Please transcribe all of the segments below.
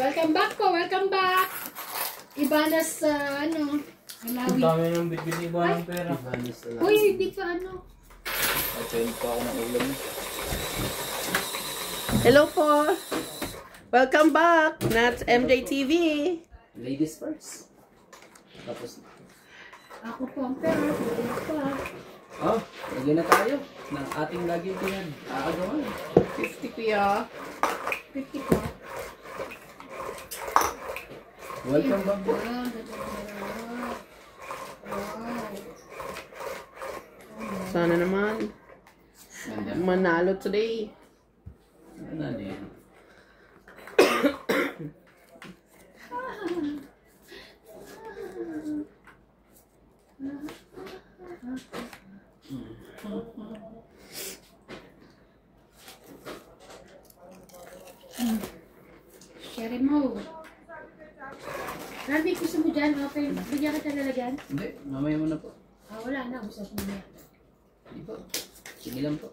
Welcome back po, welcome back. Ibanas sa ano, Malawi. Ang dami ng bitbit ni Iba ng pera. Uy, hindi pa ano. Attend pa ako ng ulam. Hello po. Welcome back. That's MJ TV. Ladies first. Tapos Ako po ang pera. oh, lagyan na tayo ng ating lagi yan. Aagawan. 50 kuya. 50 po. Welcome back. Sana naman manalo today. Ano na yan? Share mo. Randy, gusto mo dyan? Okay, bigyan kita lalagyan? Hindi, mamaya mo na po. Wala na. Gusto mo niya. Hindi po. Sige lang po.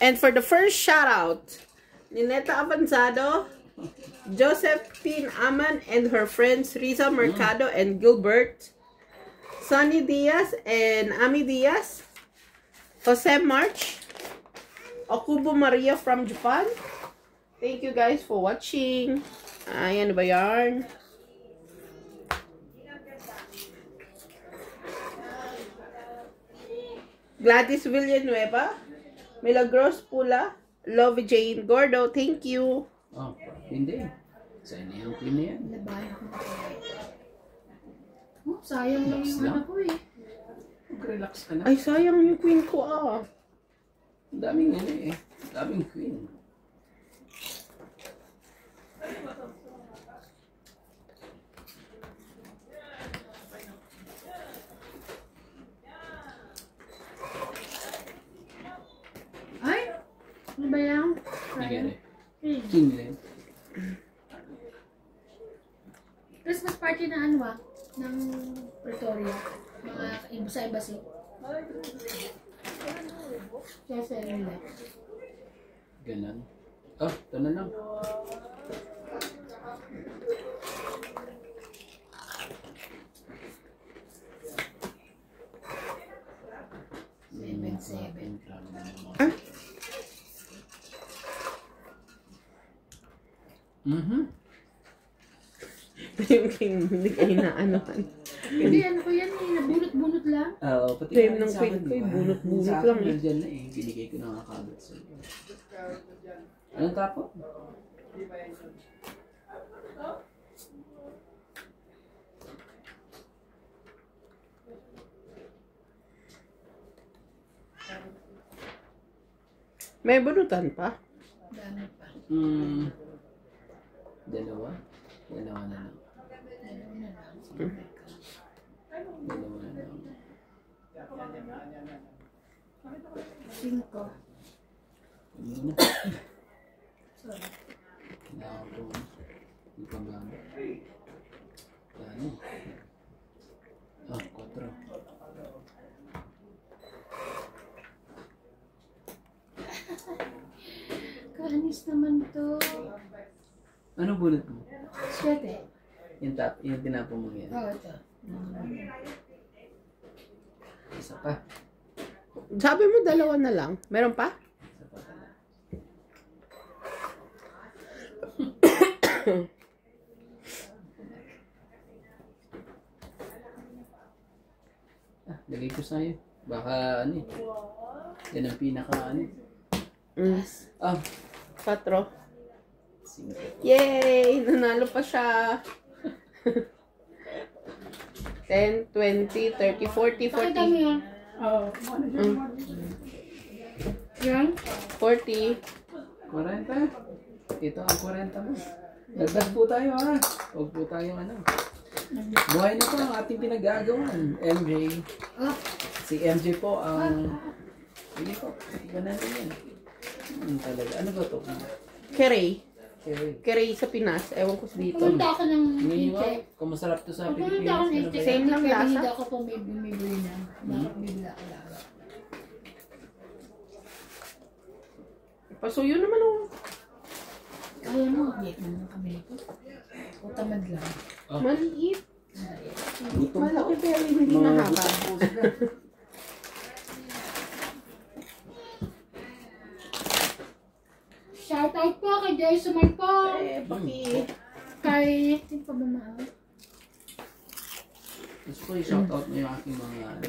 And for the first shout out, Nineta Avanzado, Josephine Aman and her friends Riza Mercado and Gilbert, Sunny Diaz and Ami Diaz, Jose March, Okubo Maria from Japan. Thank you guys for watching. Ayan ba yarn? Gladys Villanueva, Milagros Pula, Love Jane Gordo, thank you. Oh, hindi. Sa inyo yung clean na yan. Labayan ako. Oh, sayang lang Relax yung lang. ano ko eh. Mag-relax ka na. Ay, sayang yung queen ko ah. Ang daming ano eh. Ang daming queen. Ay! Ano ba yan? Nangyari. Hmm. King din. Christmas party na ano ah? Ng Pretoria. Mga iba sa embassy. Kaya sa nila. Ganun. Oh, ito na lang. Seven. Yung king, hindi kayo na anuhan. Hindi, ano ko yan eh. Nabunot-bunot lang. Oo, pati Time nga ng sa queen akin, ko, diba? bunot-bunot Sa akin, lang eh. nandyan na eh. Binigay ko na nga kagad sa iyo. Anong tapo? May bunutan pa? Dami pa. Dalawa? Dalawa na lang. Dalawa na lang. Dalawa na lang. 5. Ano na? Sorry. Kailangan ko. Hindi pa gamit. Ano? Ah, 4. Kaanis naman to. Anong bullet mo? 7. Yung tinapo mo yan. Oo, ito. Isa pa. Sabi mo dalawa na lang. Meron pa? Isa pa pala. Ah, lagay ko sa'yo. Baka ano eh. Yan ang pinaka ano eh. Ah, 4. 5. Yay! Nanalo pa siya. 10, 20, 30, 40, Pakita mo 40. yan. Yan. 40. 40. Ito ang 40 mo. Dagdag po tayo ha. Huwag po tayo ano. Buhay na po ang ating pinag-aagawan. MJ. Oh, Si MJ po ang... Sige po. Iba natin yan. Talaga. Ano ba ito? Kere. Kay Ray sa Pinas. Ewan ko sa dito. Pumunta ako ng Iniiwan, Itek. kung masarap to sa Pumunta Pilipinas. ako ng ano ba Itek. yan? Same lang Pero lasa. hindi ako bumibili na. Bakit bibili ako lalo? Pasuyo naman ako. Kaya mo, hindi naman kami ito. O tamad lang. Oh. Maliit. Gutom po. Malaki pero hindi Mga mahaba. gutom po sila. Shout out po kay Joyce Sumay po. Kay... Sino pa ba mahal? Gusto ko i-shoutout mo yung aking mga ano.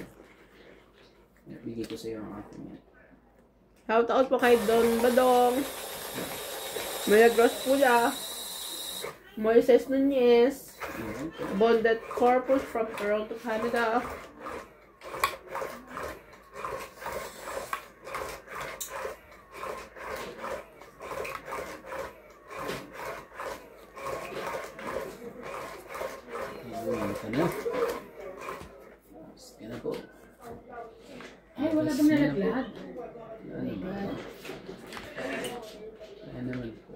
Bigay ko sa iyo ang aking yan. Shout out po kay Don Badong. Milagros Pula. Moises Nunez. Bondet Corpus from Toronto, Canada. Ito na. Sige na po. Ay, wala bang nalaglag? Ano ba? Ayan naman po.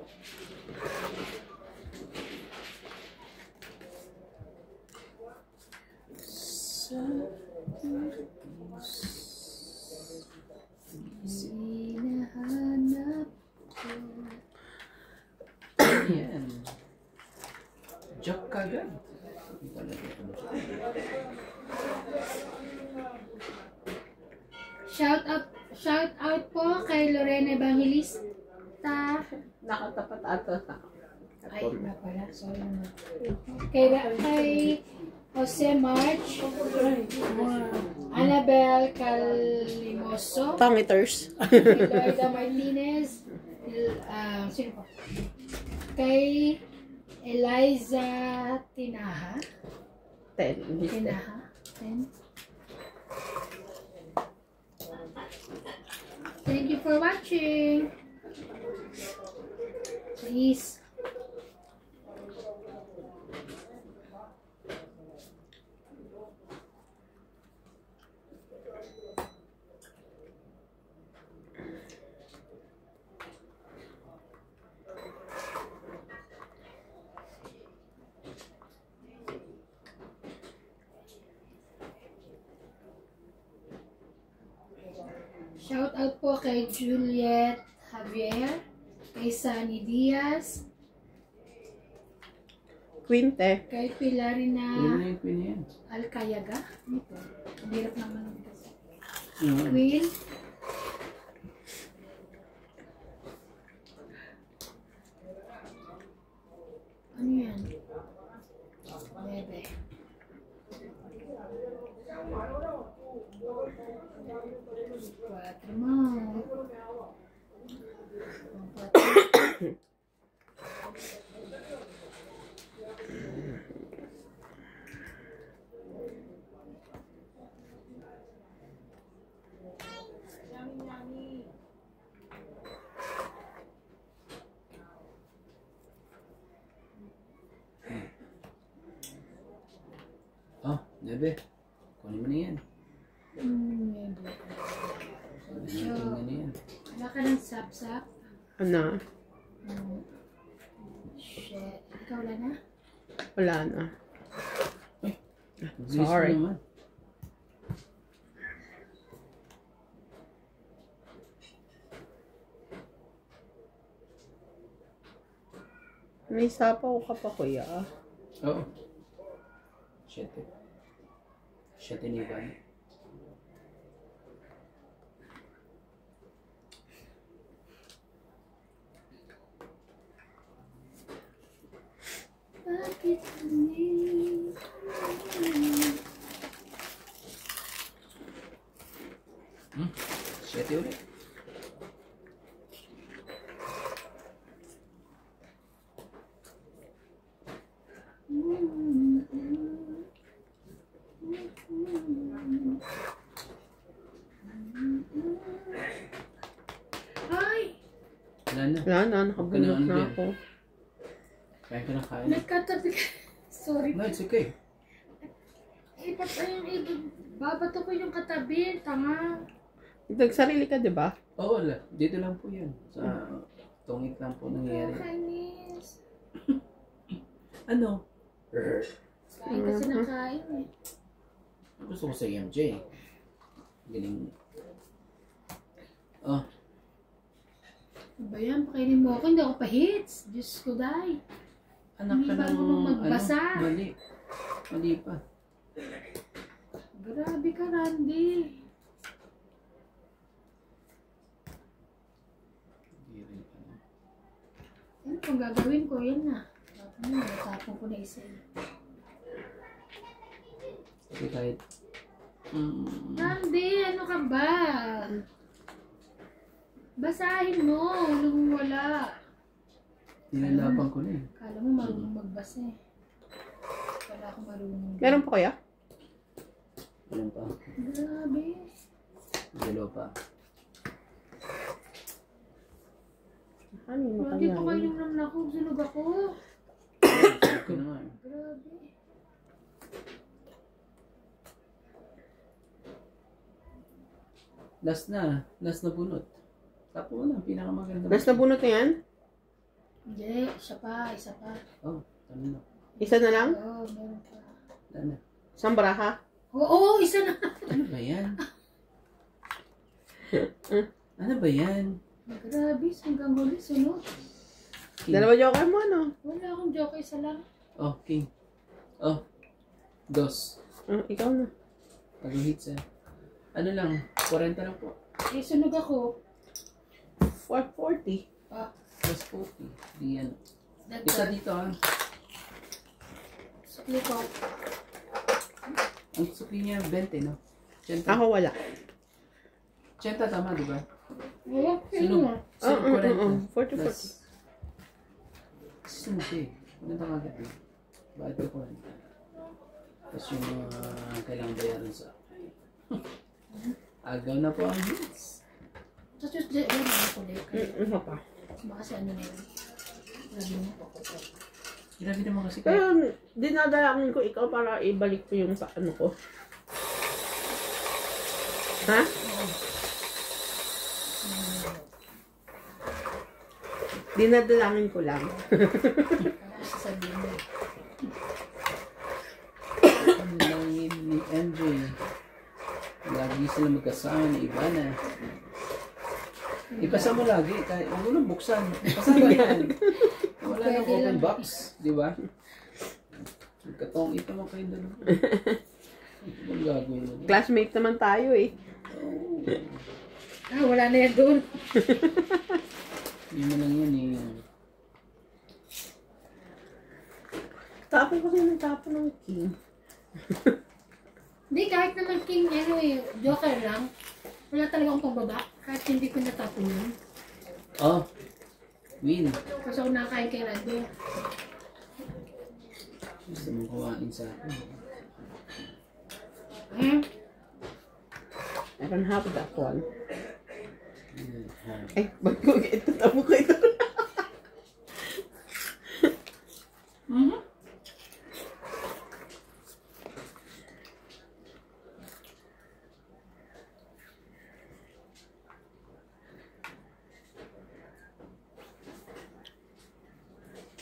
Hinahanap ko. Ayan. Joke kagad. Talaga ito. Shout out po kay Lorena Evangelista. Nakatapat ato sa Ay, na pala. Sorry naman. Kay Jose March. Annabel Calimoso. Pangiters. Kay Loida Martinez. Sino pa? Kay Eliza Tinaha. 10. Tinaha. 10. Thank you for watching. Please. Shout out po kay Juliet Javier, kay Sunny Diaz, Quinte. kay Pilarina Ano na yung queen yan? Alcayaga. Ito. Ang hirap naman kasi. Mm. Queen. Ano yan? Bebe. Cuatro mo. Oh, Nebe. Kunin mo na yan. Bebe. Tingnan na yan. Wala ka ng sap-sap? Ano? Shit. Ikaw wala na? Wala na. Bilis mo Sorry. naman. May sapaw ka pa, kuya. Oo. Siyete. Siyete ni Ivan. Bakit kami? Siyete ulit. Ay! Wala na. Wala na, nakabulok Ano na yan? ako. Kaya ka na kain. Nagkatabi ka. Sorry. No, it's okay. Ipat yung babato ko yung katabi. Tanga. Nagsarili ka, di ba? Oo, wala. Dito lang po yan. Sa tungit lang po nangyayari. Nakakainis. Ano? Kain kasi ng kain eh. Gusto ko sa MJ. Galing. Oh, Ano ba yan? Pakainin mo ako. Hindi ako pa-hits. Diyos ko, day. anak Hindi ka ba ng... marunong magbasa? Mali. Mali pa. Grabe ka, Randy. Hindi rin ano. Ano kung gagawin ko? Yan na. Natapon ko na isa. Kasi kahit... Randy, ano ka ba? Basahin mo. Nung wala. Nilalaban ko na eh. Kala mo marunong magbasa eh. Wala akong marunong. Meron pa kaya? Alam pa. Grabe. Dalawa pa. Ano mo Randy, kaya? pakainin naman ako. Sunog ako. Sabi ko na nga eh. Grabe. Last na. Last na bunot. Tapo mo na. Pinakamaganda. Last na bunot na yan? Hindi, isa pa. Oh, tama na. Isa na lang? Oo, meron pa. Wala na. Isang baraha? Oo, isa na. Ano ba yan? Ano ba yan? Grabe, hanggang huli, sunod. King. Dalawa joker mo, ano? Wala akong joke, isa lang. Oh, king. Oh. Dos. Ikaw na. Pag-hits eh. Ano lang? 40 lang po. Eh, sunog ako. 440. Ah, Plus 40. Di yan. that Isa dito ah. Sukli ko. Ang sukli niya 20, no? 80. Ako wala. 80 tama, di ba? Wala, Sunog. sino? Sunog 40. 40, 40. Plus. Sunog eh. Maganda ka agad eh. Bakit ko 40? Tapos yung kailangan bayaran sa... Agaw na po ang hits. Tapos yung dyan, ano ko ulit. Ano pa? Baka si ano na yun. Grabe mo po ko. Grabe naman kasi Pero kayo. dinadalangin ko ikaw para ibalik ko yung ano ko. Ha? Dinadalangin ko lang. Para sasabihin mo. Ano lang yun ni MJ. Lagi sila magkasama ni Ivana. Ipasa mo lagi. Kahit huwag mo nang buksan. Ipasa mo yan. Wala nang Pwede open lang. box. Di ba? Nagkatong ito mo kayo dalawa. Ito bang gagawin mo? Classmate naman tayo eh. Ah, wala na yan doon. Hindi mo lang yan eh. Tapon kasi ng tapon ng king. Hindi, kahit naman king, ano eh, joker lang. Wala talaga akong pababa. Kahit hindi ko natapon yun. Oh. Win. Kasi ako nakakain kay Randy. Gusto mong kuhain sa akin. Hmm? I don't have that one. Ha. Eh, ba't ko ito? Tamo ko ito.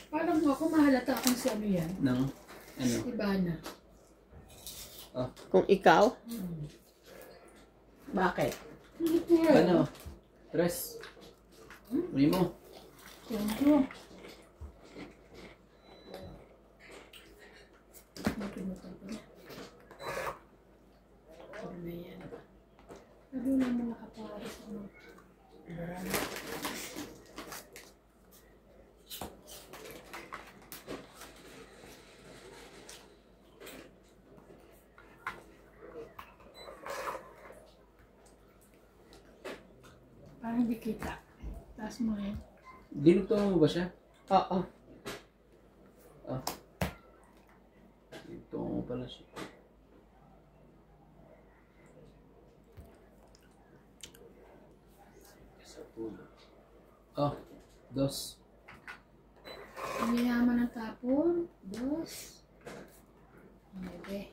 Parang ako mahalata akong si ano yan. Nang, ano? Ivana. Oh. Kung ikaw? Bakit? Ano? Tres. Uli mo. Thank you. Ano na yan? Ano na mga kaparis mo? Parang hindi kita. Taas mo yan. Dinugtong mo ba siya? Oo. Ah. Dinugtong mo pala siya. Sa pulo. Oh. Dos. Ang yayaman ng tapon. Dos. Nueve. Okay.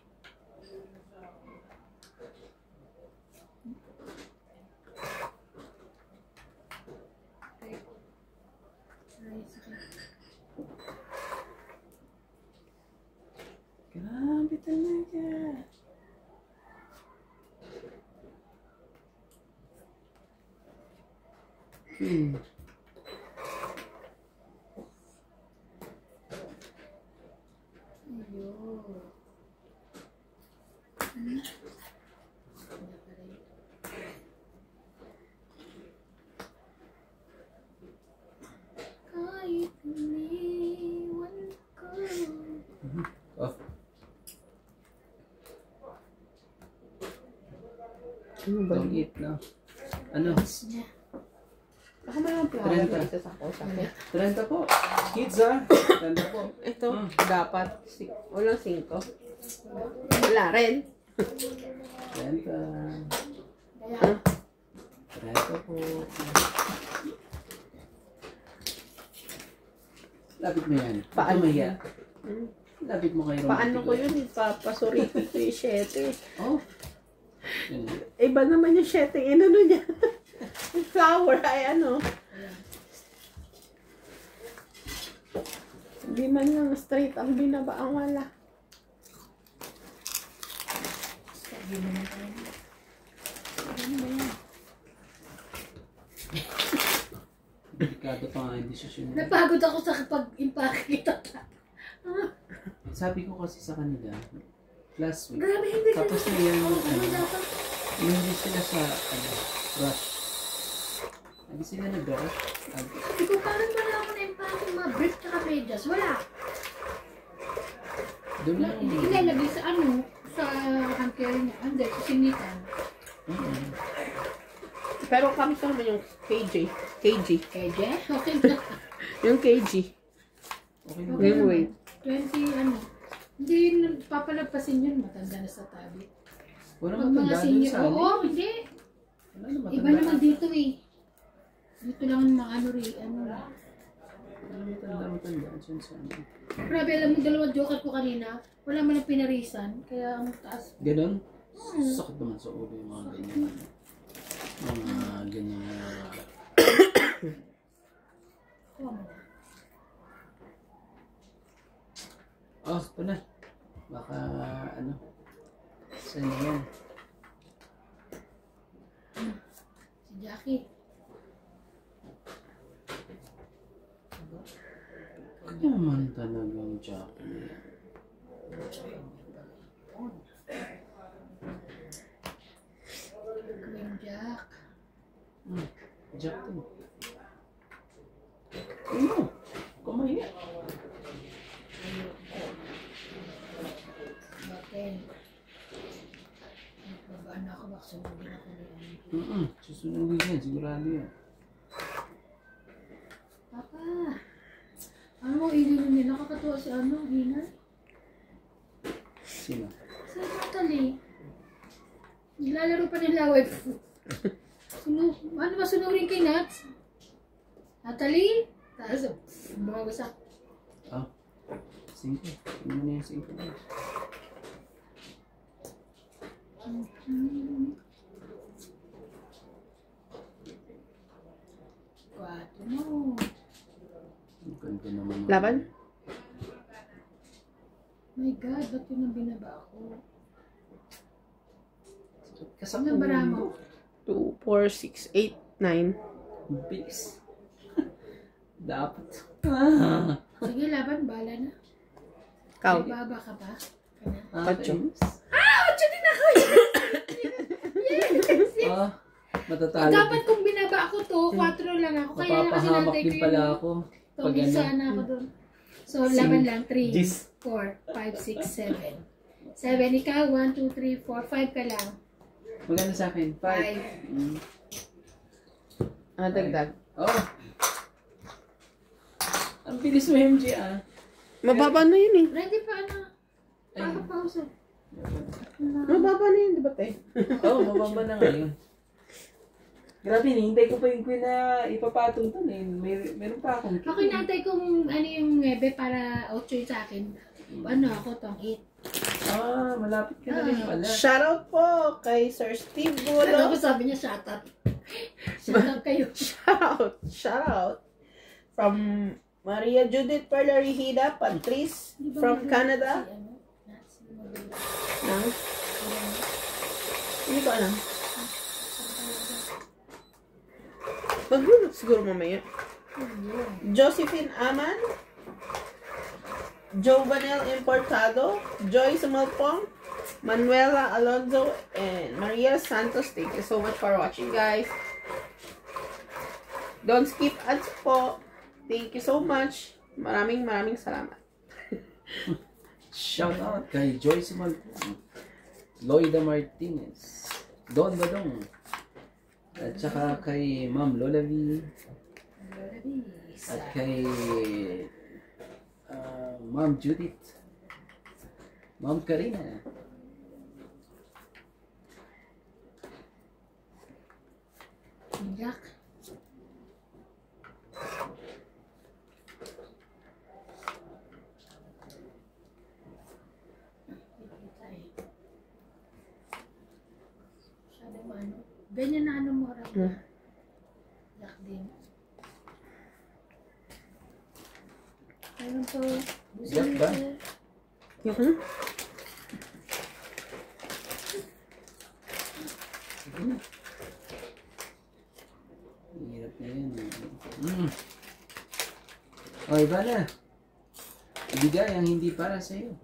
Ay, sakit. Queen. Ayun. Kahit iniwan ko. Oh. Ano ba? Don't eat na. Ano? Yes niya. Ako may mga flower 30. na isa sa ko. 30 po. Kids ah. 30 po. Ito, dapat. Walang 5. Wala rin. 30. Kaya, 30 po. Lapit mo yan. Paano? Ito mahiya. Lapit mo kayo. Paano ko yun? Papasuriti ko yung 7. Oh. Yun. Iba naman yung 7. Inano niya? Yung flower ay ano. Hindi man lang straight ang binaba ang wala. sabi mo na tayo. Ano ba yan? Delikado pa nga yung desisyon mo. Napagod ako sa kapag-impake kita. Sabi ko kasi sa kanila, last week, Grabe, hindi ka tapos na yan yung Ano dapat? hindi sila sa rush. Hindi sila nag-rush. Sabi ko, parang wala ako na-impake mga brief tsaka medyas. Wala. Doon lang. Ilalagay sa ano, sa hand-carry niya. Hindi, sa sinitan. Pero kami sa naman yung KG. KG. KJ? Okay na. Yung KG. Okay na. Okay Yung naman. weight. 20 ano. Hindi yun, papalagpasin yun. Matanda na sa tabi. Walang Pag mga matanda dun senior, sa oo, hindi. Wala na Iba matanda. naman dito eh. Dito lang ang mga ano rin, ano na. Wala matanda dyan sa ano. Grabe, alam mo, dalawang joker ko kanina. Wala man ang pinarisan. Kaya ang taas. Ganon? Sakit naman sa ulo yung mga ganyan. Mga ganyan. Kuha mo na. Oh, ito na. Baka ano. Saan na yan? Si Jackie. Kaya naman talagang chocolate. Queen Jack. Jack din. Ano? Kumaya. Bakit? Babaan na ako, baka sunugin ako nila. Susunugin yan. Sigurado yan. Papa! Ano mo, ilino nila? Nakakatuwa si ano, Ina? Sino? Si Natalie. Naglalaro pa ng laway. Ano ba sunurin kay Nats? Natalie? Tapos, bumawasak. Ah. 5. Ano na yung 5? Kwato mo. Ang ganda naman. Laban? My God, ba't yun ang binaba ako? Kasama Ano bara mo? 2, 4, 6, 8, 9. Bilis. Dapat. Sige, laban, bala na. Ikaw. May baba ka ba? Kana? Pacho. Pacho din ako! Yes! Ah, matatalo. Dapat kung binaba ako to, 4 lang ako. Kaya kasi Mapapahamak nantay ko din pala yung ako. Pag tungkol ano. sana ako doon. So, laban lang. 3, Gis. 4, 5, 6, 7. 7 ikaw, 1, 2, 3, 4, 5 ka lang. Maganda sa akin. 5. 5. Ah, dagdag. Oh. Ang bilis mo, MJ, ah. Mababa na yun eh. Ready pa ano? Pause. Mababa na yun, di ba te? Oo, mababa na ngayon. Grabe, hinihintay ko pa yung queen na ipapatong to eh. Meron pa akong Ako inantay kung ano yung 9 para 8 yung sa akin. Ano ako tong 8. Ah, malapit ka na rin pala. Shoutout po kay Sir Steve Ano ko Bulo. sabi niya, shut up. Shut up kayo. Shoutout. From Maria Judith Perlarihida Patrice from Canada. Nang? Hindi ko alam. Pag-lunok siguro mamaya. Josephine Aman, Jovenel Importado, Joyce Malpong, Manuela Alonso, and Maria Santos. Thank you so much for watching, guys. Don't skip ads po. Thank you so much. Maraming salamat. Shout out kay Joyce Malpong, Loida Martinez, Don Badong, at saka kay Ma'am Lola V, at kay Ma'am Judith, Ma'am Karina, Jack. Sabi mo ano? Ganyan na ano mo rin. Jack din. Ayun to. Jack ba? Yung Hirap na yun. O, iba na. Ibigay ang hindi para sa iyo.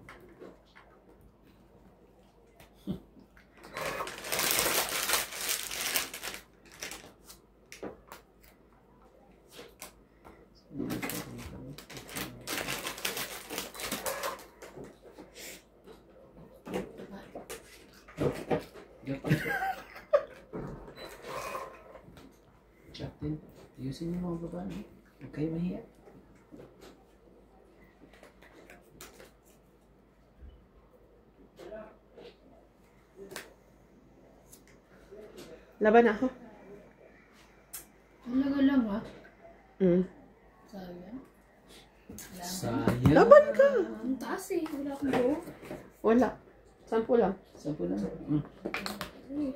Captain, ayusin mo mga babae. Huwag kayo mahiya. laban ako. Talaga lang ha. Sayang. Sayang. Laban ka. Ang taas eh. Wala akong go. Wala. 10 lang. 10 lang.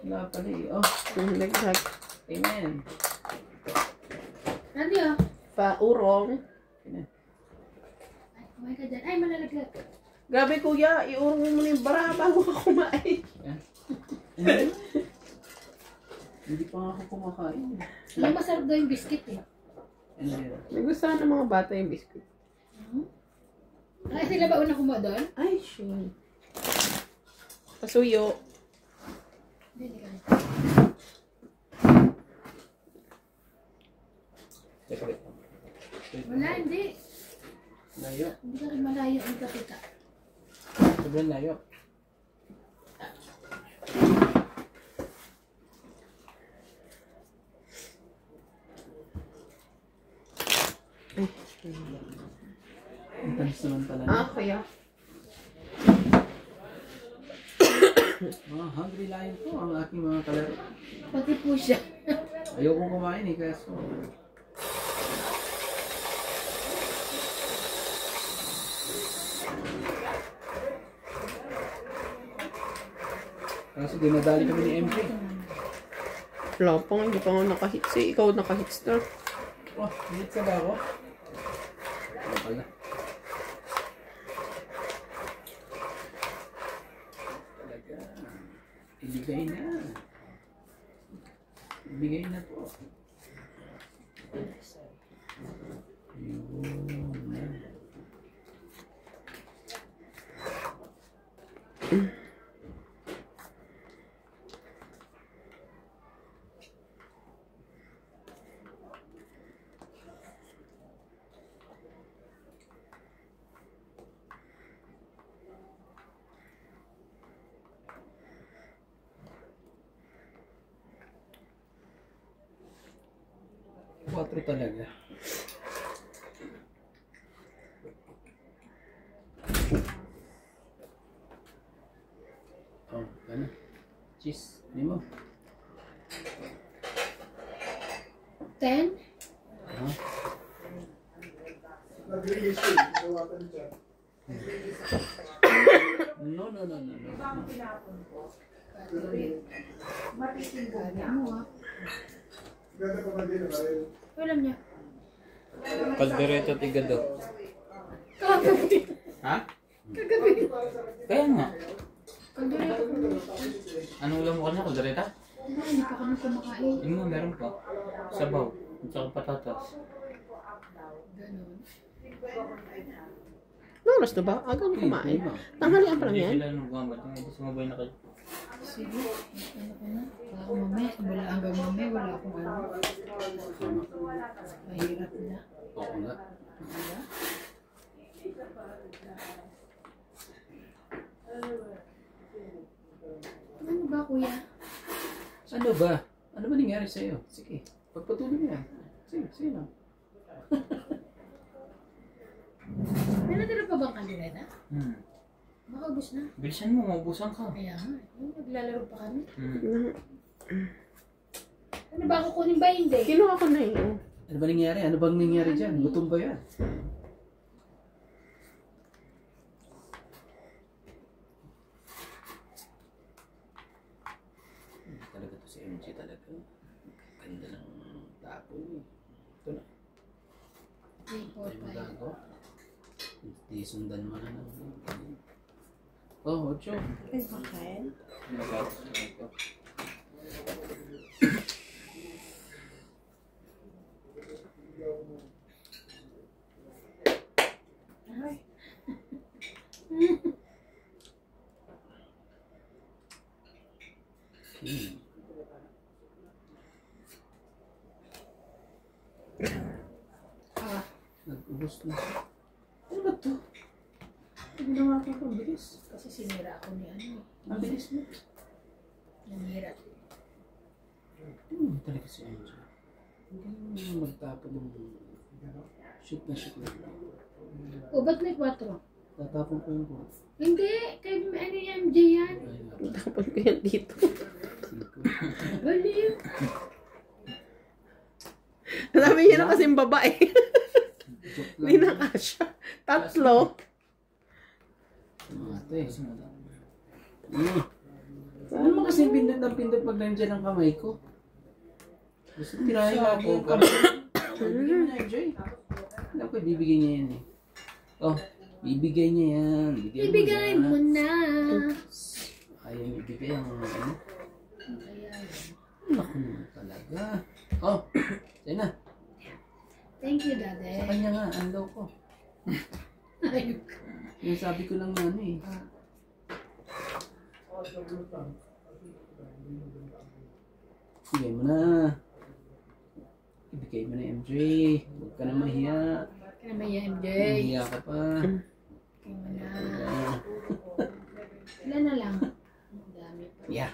Wala pala eh. Oh, Nagdag. amen. Randy ah. Paurong. Ay, kumain ka dyan. Ay, malalaglag. Grabe kuya, iurong mo na yung bara bago ka kumain. Hindi pa nga ako kumakain. Ay, masarap daw yung biscuit eh. Ano yun? Nagustuhan ng mga bata yung biscuit. Ay, sila ba una kumuha doon? Ay, sure. Pasuyo. Hindi ka. Teka, wait. Wala, hindi. Layo. Hindi ka rin malayo ang kapita. Sobrang layo. Ang tanis naman pala. Kuya. Mga hungry lion po ang aking mga kalaro. Pati po siya. Ayokong kumain eh, kaso dinadali kami ni MP. Wala pa, hindi pa ako nakahits eh. Ikaw nakahits na. Oh, hit sa ba ako? Ano pala? Talaga. Ibigay na. Ibigay na po. Yun na. Quatro talaga. Oh, ano? Cheese. Hindi mo. 10? Huh? No. Ano ah? Alam niya. Kaldereta tigado. Kagabi. Ha? Kagabi. Kaya nga. Kagabi ako. Anong ulam mo kanina? Kaldereta? Hindi pa kami kumakain. Yung nga meron pa. Sabaw. At saka patatas. Ganun. Ano oras na ba? Aga niyo kumain. Tanghalian pa lang Hindi yan. sila nagmamat. Hindi sumabay na kayo. Sige, ano ko na. Baka mamaya, wala hanggang mamaya, wala akong ano. Mahirap na. Oo nga. Ano ba, kuya? Ano ba? Ano ba nangyari sa'yo? Sige, pagpatuloy mo yan. Sige lang. May natira pa bang kalireta? Baka ubos na. Bilisan mo, maubusan ka. Kaya nga, naglalaro pa kami. Hmm. Ano ba ako kunin ba hindi? Kinuha ko na yun. Ano ba nangyari? Ano bang nangyari dyan? Gutom ba yan? Talaga to si MJ talaga. Ganda ng tapon eh. Ito na. 3, 4, Ay 5. magago. Hindi sundan mo na lang. Oh, 8. Ay, bakit? Okay. Ah, Nag-ubos na. Ano ba to? Hindi na nga ako ang bilis. kasi sinira ako ni ano. Ang bilis mo. Nanira. Talaga si MJ. Hindi mo magtapon ng shoot na. O, ba't may 4? Tatapon ko yung po. Hindi, kay ano yan, Jay yan. Tapon ko yan dito. Baliw. Sabi niya na kasing babae. Hindi na kasya. 3. Ito eh. Ano mo kasi pindot ng pindot pag nandiyan ang kamay ko? Gusto tirahin lagi yung kamay ko. Bibigyan mo na MJ. Alam ko, bibigyan niya yan eh. Oh, bibigay niya yan. Ibigay mo na. Ayaw niya ibigay ang ano. Kaya yun. Naku naman talaga. Oh, sa'yo na. Thank you, Daddy. Sa kanya nga, ang daw ko. Ayun. Yung sabi ko lang na ano eh. Ibigay mo na. Ibigay mo na MJ. Huwag ka na mahiya. Kaya may MJ. Mahiya ka pa. Kaya mo na. Ah, Ilan na lang? Ang dami pa. yeah.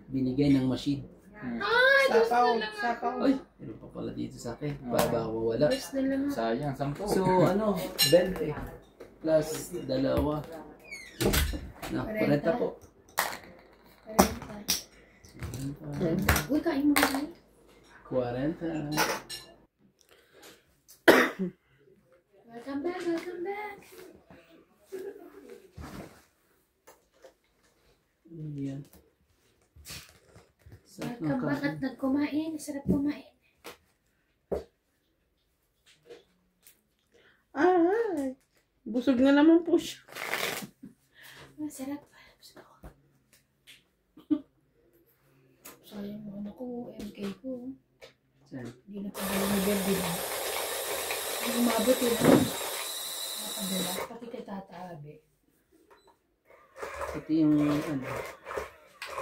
Binigay ng machine. Ay, dos na lang. Ay, meron pa pala dito sa akin. Baka mawala. Dos na lang. Sayang, 10. So, ano, 20 plus 2. Na, 40 po. 40. Uy, kain mo na. 40. Welcome back, welcome back. Yan. Sarap ng Welcome back kain. at nagkumain. Sarap kumain. Ay, busog na naman po siya. Masarap. Sayang mo ano ko, MK ko. Saan? Hindi na pagdala ni Bel, diba? Hindi umabot yun. Nakadala. Pati kay Tatabi. Ito yung ano.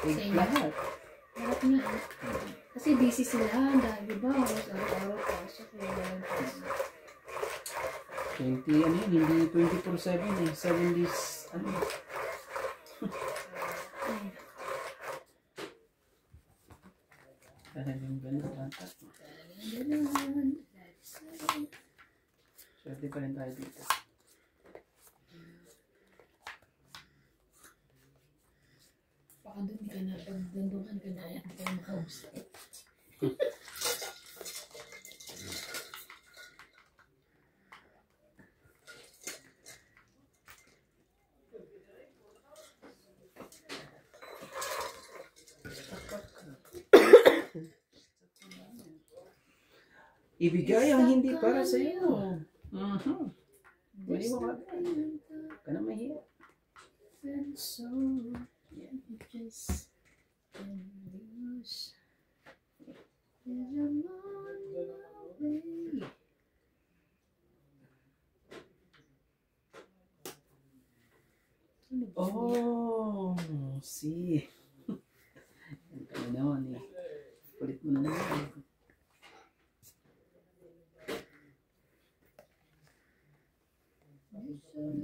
Same. Lahat. Lahat na eh. Kasi busy sila. Dahil diba, halos araw-araw pasok. Kaya walang pasok. 20, ano yun, hindi 24/7 eh. 7 days, ano. Ay, Talagang ganun ata. ganun. Swerte pa rin tayo dito. Baka doon ka na, pag dandungan ka na, yan ka na makausap. Ibigay ang hindi para sa iyo. Pwede mo ka. Ka na mahiya. And so, you just can lose. There's a moon Ano naman eh. Palit mo na naman.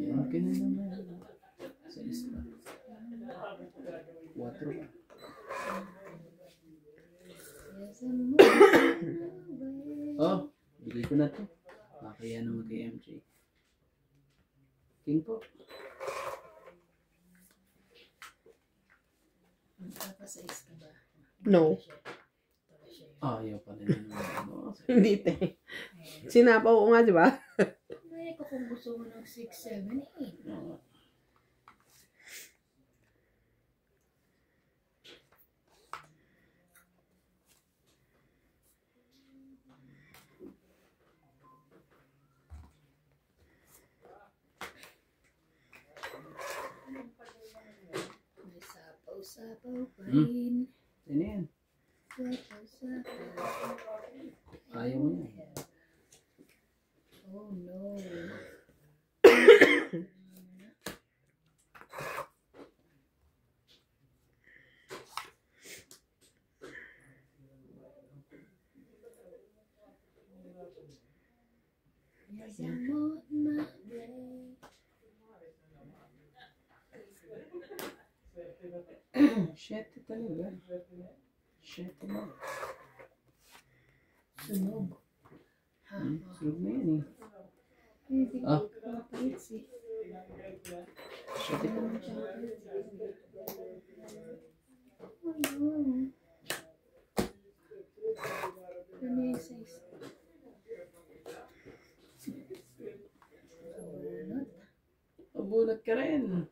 Yan ka na naman. Sa isla. 4 ba? Oh, bigay ko na to. Makakaya naman kay MJ. King po. Magpapasais ka ba? No. Ayaw pa rin naman. Hindi, te. Sinapaw ko nga, di ba? Ay, kung gusto mo ng 6, 7, 8. May sapaw-sapaw pa rin. Ano yan? Sapaw-sapaw. Ayaw mo yan. Oh no. Yazamot mablay. Shit talaga. Shit talaga. Sunog. Ha? Sunog na yan eh. Hindi Ah. ko mapait si. Shit talaga. Oh no. Ano yung size? Bunot. Mabunot ka rin.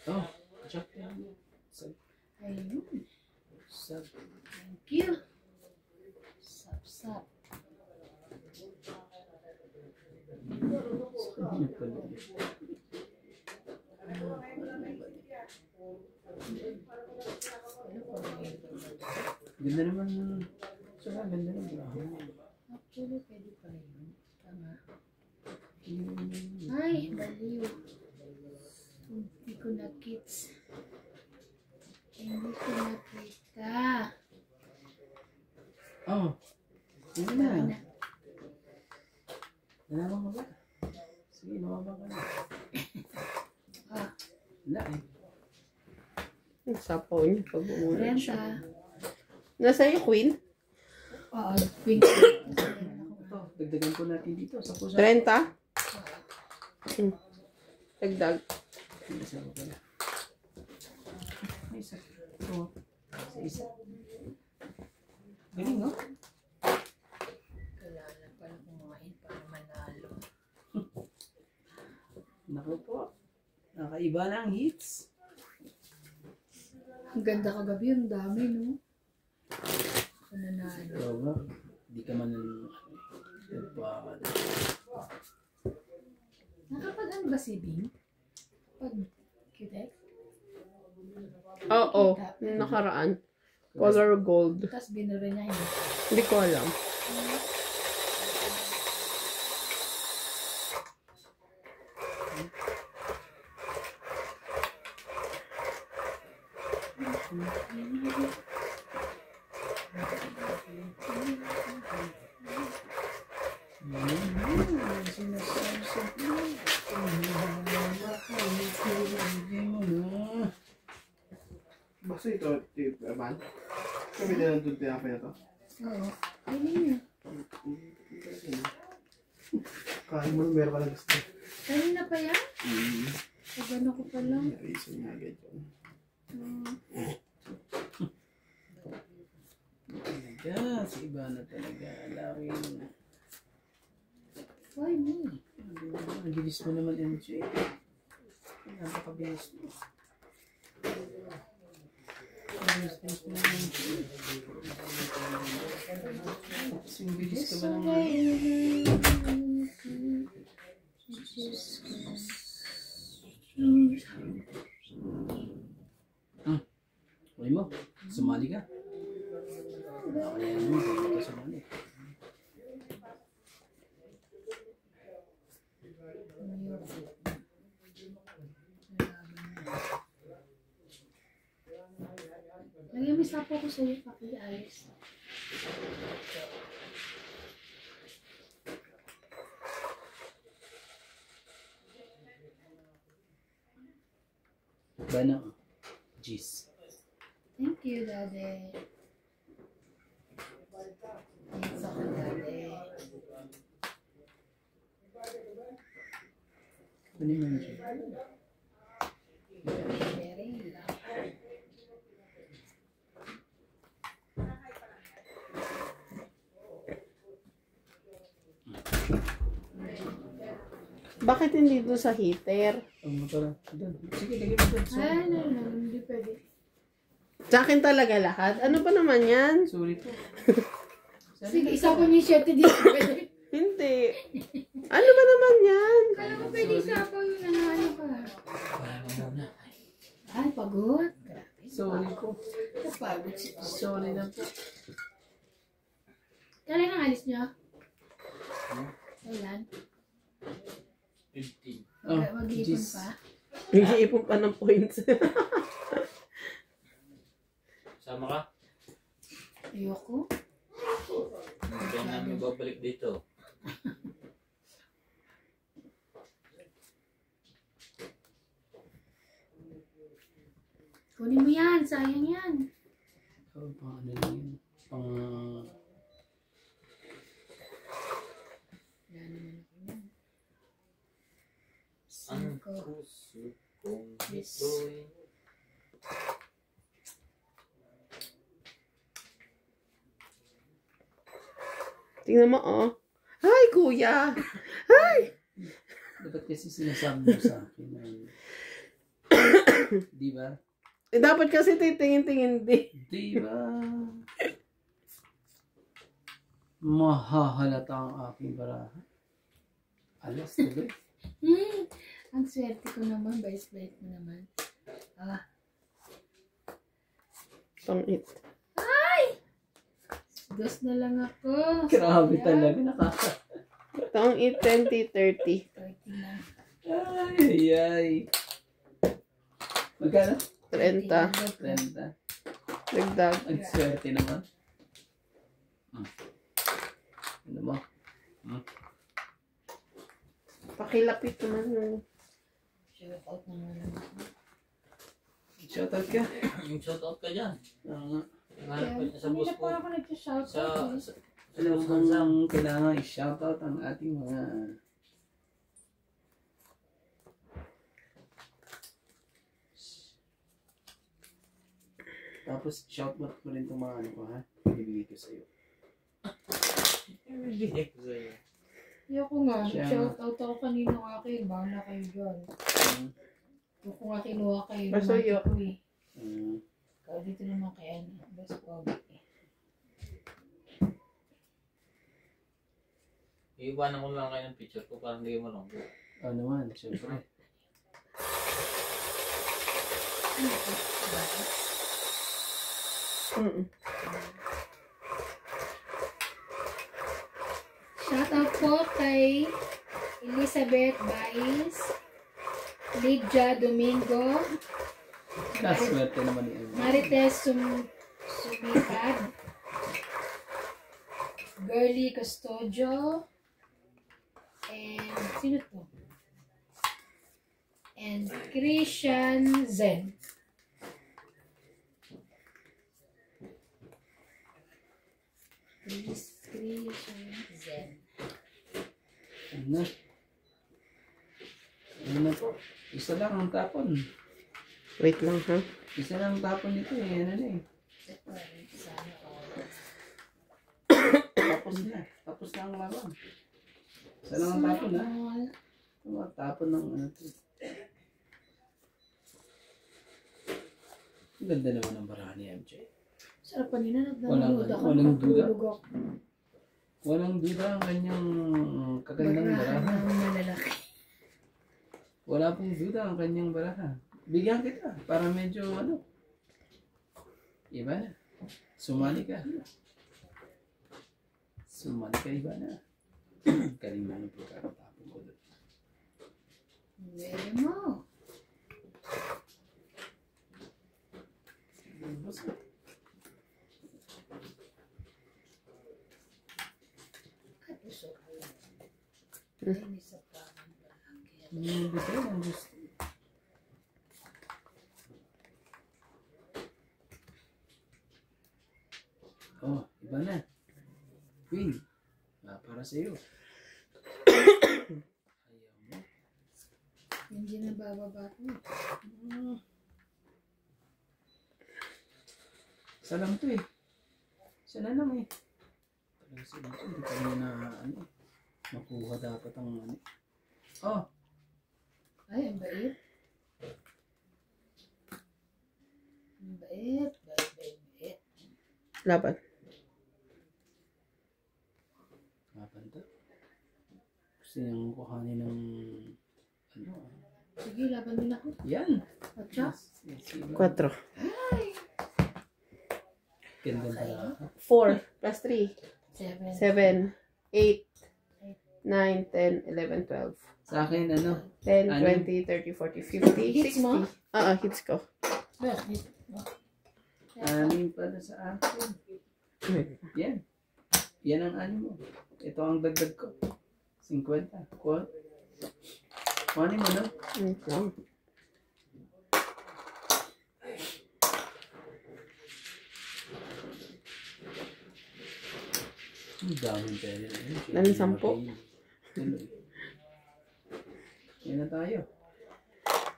Oh, jack yan. Sab. Ayun. Sab. Thank you. Sap-sap. Ano pala yun? Ganda naman. Saka ganda naman. Actually, pwede pala yun. Tama. Ay, baliw. Hindi ko na kits. Hindi ko nakita. Oh. Ano na? Nalaman mo ba? Sige, nawaban ka na. Ah, Dạ. Wala eh. Ang sapaw niya pag umulan siya. renta. Nasa yung queen? Oo, pink. Ito, dagdagan ko natin dito. Sa pusa. 30? Dagdag. Isa ko pala. May isa. Ito. Sa isa. Galing, no? Kailangan pala kumain para manalo. Naku po. Nakaiba na ang hits. Ang ganda kagabi, ang dami, no? Ako nanalo. Ikaw ba? Hindi ka man Nakapag-ano ba si Bing? Pag QTEX? Oo. Yung nakaraan. Color gold. Tapos binura niya yun. Hindi ko alam. Basta ito, Evan. Kami na nandun tayo pa na to. Oo. Ayun yun. Kain mo, meron ka na gusto. Kanina pa yan? Pag ano ko pa lang. Reason niya agad yun. Talaga, sa iba na talaga. Alawin. Why me? Ang bilis mo naman, MJ. Napakabilis mo. Ang bilis mo naman, MJ. Kasing bilis ka ba naman? Uy mo, sumali ka. Ayan mo, hindi ka sumali. Lagyan may sapo ko sa'yo, pakiayos. Bana, jeez. Thank you, Daddy. Thanks ako, Daddy. Kunin mo yun. Very lang. Bakit hindi doon sa heater? Ang motor. Sige, lagyan mo doon. Ay, no, hindi pwede. Sa akin talaga lahat. Ano ba naman yan? Sorry po. Sige, isa ko niya shirt, hindi pwede. Hindi. Ano ba naman yan? Kala ko pwede isa ko yung ano ka. Ay, pagod. Grabe. Sorry po. Napagod si Pao. Sorry na po. Kailan ang alis niya? Kailan? 15. Oh, Mag-iipon jeez. pa? Nag-iipon pa ng points. Sama ka? Ayoko. Hindi namin babalik dito. Kunin mo yan, sayang yan. Oh, pang ano lang yun. Pang... Wala naman ako yan. Ang Cinco. puso kong ito'y... Tingnan mo, oh. Hi, kuya. Hi. Dapat kasi sinasabi mo sa akin. Di ba? Eh, dapat kasi titingin-tingin din. Di ba? Mahahalata ang aking baraha. Alas, tuloy. Ang swerte ko naman, vice-bite mo naman. Ah, Pangit. dos na lang ako. Grabe Sayang. talaga. Nakaka... Taong 2030. 30 na. Ay, ay. Magkano? 30. 30. Dagdag. Ang swerte naman. Ano mo? Pakilapit naman. Shout out naman ako. Shoutout ka. Yung shoutout ka dyan. Oo nga. Nanganap ka sa boss Kanina ko. pa ako nag-shout Sa... out. sa Alam mo kung kailangan i-shoutout ang ating mga... Tapos shoutout mo rin itong mga ano ko, ha? Ibigay ko sa'yo. Ibigay ko sa'yo. Ayoko nga. Siya. Shout out ako kanina ng akin. Bahala kayo dyan. Kung nga kinuha kayo. Pasuyo. naman ko eh. Mm. Ikaw dito naman kay ano. Best pogi eh. Iiwanan ko lang kayo ng picture ko para hindi kayo malungkot. Ano naman, syempre. Ano ito? Shout out po kay Elizabeth Baez, Lydia Domingo, Kaswerte naman ni Emma. Marites Sumipad, Girly Custodio, and sino to? And Christian Zen. Christian Zen. Ano na? Ano na po? Isa lang ang tapon. Wait lang, ha? Isa lang ang tapon nito eh. Ano na eh. Sana all. Tapos na. Tapos na ang laban. Isa lang ang tapon ha. all. Ito ang tapon ng ano to. Ang ganda naman ng barahan ni MJ. Sarap pa nila nagdanood ako. Walang duda. Natulog ako. Walang duda ang kanyang kagandang Barahan barahan. ng malalaki. Wala pong duda ang kanyang baraha. Bigyan kita para medyo ano. Iba na. Sumali ka. Sumali ka, iba na. Galing na yung pagkakatapon ko doon. Very mo. Ay, gusto ko yan. Ay, isa pa. Gusto ang gusto. Oh, iba na. Queen. Para sa iyo. Ayaw mo. Hindi na bababa ko. Isa lang to eh. Isa na lang eh. Talaga sila ito. Hindi pa rin na ano. Makuha dapat ang ano. Oh. Ay, ang bait. Ang bait. Bait. Laban. Laban to. Gusto niyang kuhanin ng ano. Sige, laban din ako. Yan. At siya? 4. Ganda na. 4 plus 3. 7. 7, 8, 9, 10, 11, 12. Sa akin ano. 10, Ano? 20, 30, 40, 50, Hits 60. mo? Hits ko. Bakit? Anim pala sa akin. Yan. Yan ang anim mo. Ito ang dagdag ko. 50. Kuhanin mo no? Ang daming pera na yun. Daming 10. Tuloy. Yan na tayo.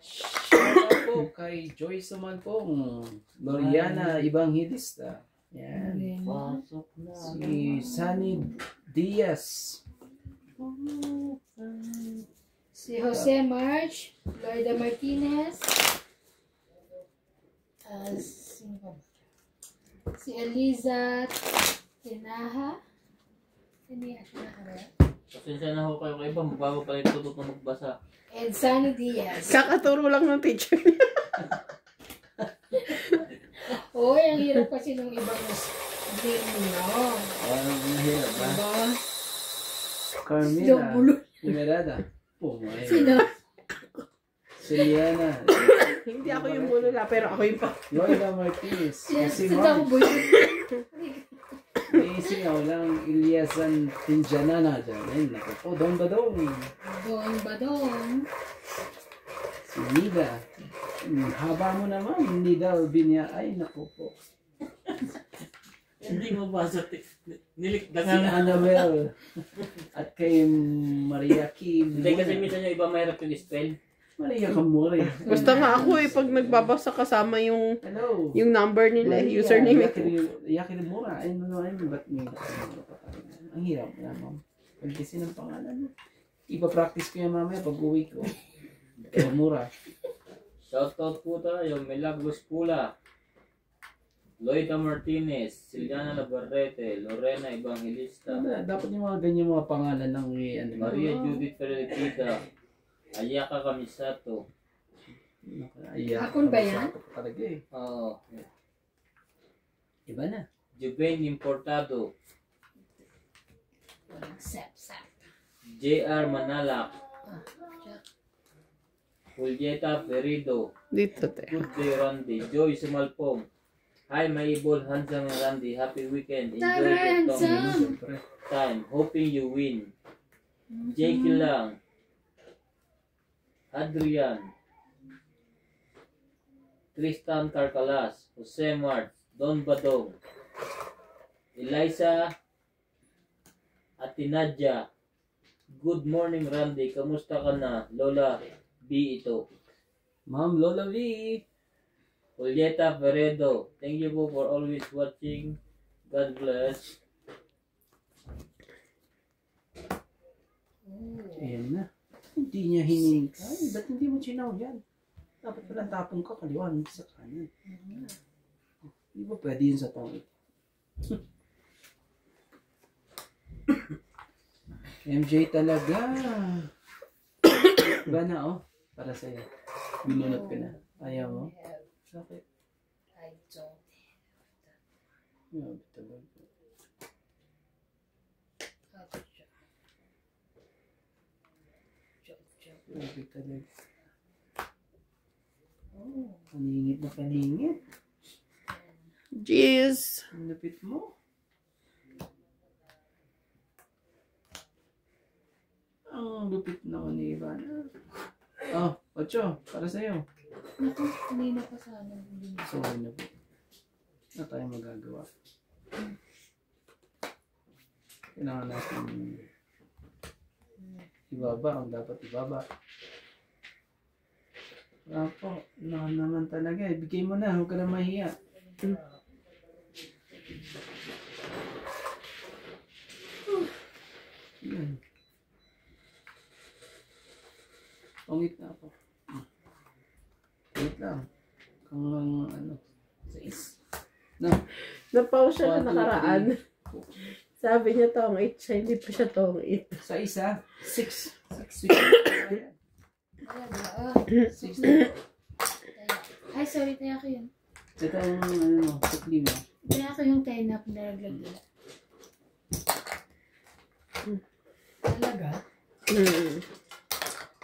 Shout out po kay Joyce Sumanpong, Loriana Evangelista. Yan. Pasok na. Si Sunny Diaz. Si Jose March, Loida Martinez, sino pa ba? Si Eliza Tinaha, Pasensya na ho kayo iba. Magbago pala yung tutok na magbasa. and Sunny Diaz. Kakaturo lang ng teacher niya. Oy, ang hirap kasi nung ibang name mo. Anong nahirap ba? Diba? Carmela. Yung bulo. Imelada. Pumay. Sino? Siliana. Hindi ako yung bulula, pero ako yung pa. Loida Martinez. Kasi Sino ako March. bulo? Isingaw lang Iliasan Tinjanana dyan. Ay, naku po. Dong ba dong? Doon ba doon? Si Nida. Haba mo naman. Nida Albinia. Ay, naku po. Hindi mo basa. Si Nilikdangan. Annabel. At kay Maria Kim. Hindi kasi minsan yung iba mahirap yung spell. Maria Kamuri. Basta nga ako pag nagbabasa kasama yung Hello. number nila, Maria username. Yakirimura. Ay, ano, ba't may Yakirimura pa tayo? Ang hirap na, ma'am. Pagkisi ng pangalan mo. Ipa-practice ko yan mamaya pag uwi ko. Yakirimura. Shoutout po tayo. Milagros Pula. Loida Martinez. Siliana Navarrete. Lorena Evangelista. Dapat yung mga ganyan mga pangalan ng ano. Maria Judith Felicita. Ayaka Kamisato. Akon ba yan? Talaga eh. Oo. Iba na. Juven Importado. Walang sap. JR Manalak. Jack. Julieta Ferido. Dito, te. Good day, Randy. Joy Sumalpong. Hi, my evil, handsome Randy. Happy weekend. Enjoy Tara, your handsome. Siyempre. time. Hoping you win. Jake lang. Adrian. Tristan Carcalas. Jose Mart. Don Badong. Eliza Atinadja. Good morning, Randy. Kamusta ka na? Lola B ito. Ma'am Lola V. Julieta Veredo. Thank you po for always watching. God bless. Ayan na. Hindi niya hiningin. Ay, ba't hindi mo chinaw yan? Dapat pala tapong ka, kaliwan mo sa kanan. Di ba pwede yun sa tong ito? MJ talaga. Iba na oh. Para sa'yo. Binunot ko na. Ayaw mo? Bakit? I don't. Grabe talaga. Grabe talaga. Oh, paningit na paningit. Jeez. Ang lapit mo. Ang lupit naman ni Ivana. Oh, 8. Para sa'yo. Naku, hindi na pa sana. Hindi na. Sorry na po. Ano tayo magagawa? Kailangan natin ibaba ang dapat ibaba. Wala po. Wala naman talaga. Ibigay mo na. Huwag ka na mahiya. Yan. Pangit na ako. Wait lang. Kung ano. 6. No. Napause siya 1, na 2, nakaraan. 3. Sabi niya tong 8 siya, hindi pa siya tong 8. Sa isa. 6. 6. Talaga, 6 na. Ay, sorry, tayo ko yun. Ito ang ano, sukli mo. Tayo ko yung tie na pinaraglag nila. Talaga?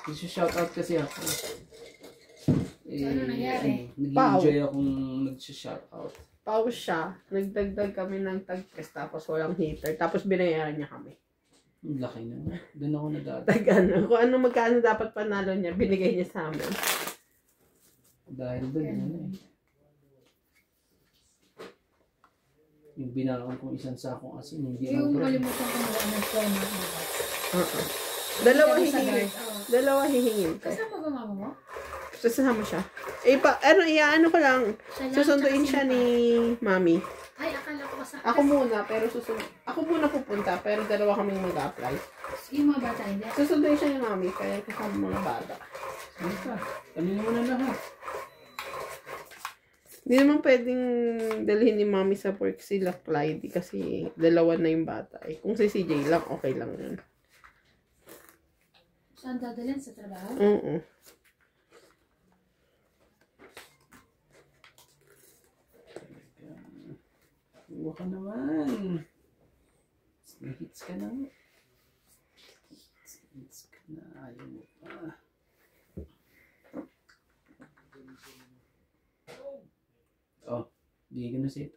Nag-shoutout kasi ako. Ano nangyari? Nag-enjoy akong nag-shoutout. Pause siya. Nagdagdag kami ng tag-test tapos walang heater. Tapos binayaran niya kami. Ang laki na. Doon ako nadati. Tag ano, kung ano magkano dapat panalo niya, binigay niya sa amin. Dahil doon, ano eh. Yung binakang kong isang sakong asin, hindi Yung mag-brand. kalimutan ko na ng try na, diba? Dalawa Kasi sa hihingin. guard, oo. Dalawa hihingin ko. Kasama ba mama mo? Sasama siya. Eh, ano ko lang. Siya lang, Susunduin tsaka siya sino ni Mami. pa? Ay, akala ko kasama. Ako muna, pero ako muna pupunta, pero dalawa kaming mag-apply. Yung mga bata, hindi. Susunduin siya ni Mami, kaya kasama mga bata. Basta, kanina mo na lahat. Hindi naman pwedeng dalhin ni Mami sa work sila Clyde kasi dalawa na yung bata. Eh. Kung si CJ lang, okay lang yun. Saan dadalhin? Sa trabaho? Oo. Huwag ka naman. Hits ka na. Hits ka na. Ayaw mo pa. Oh, di gonna sit.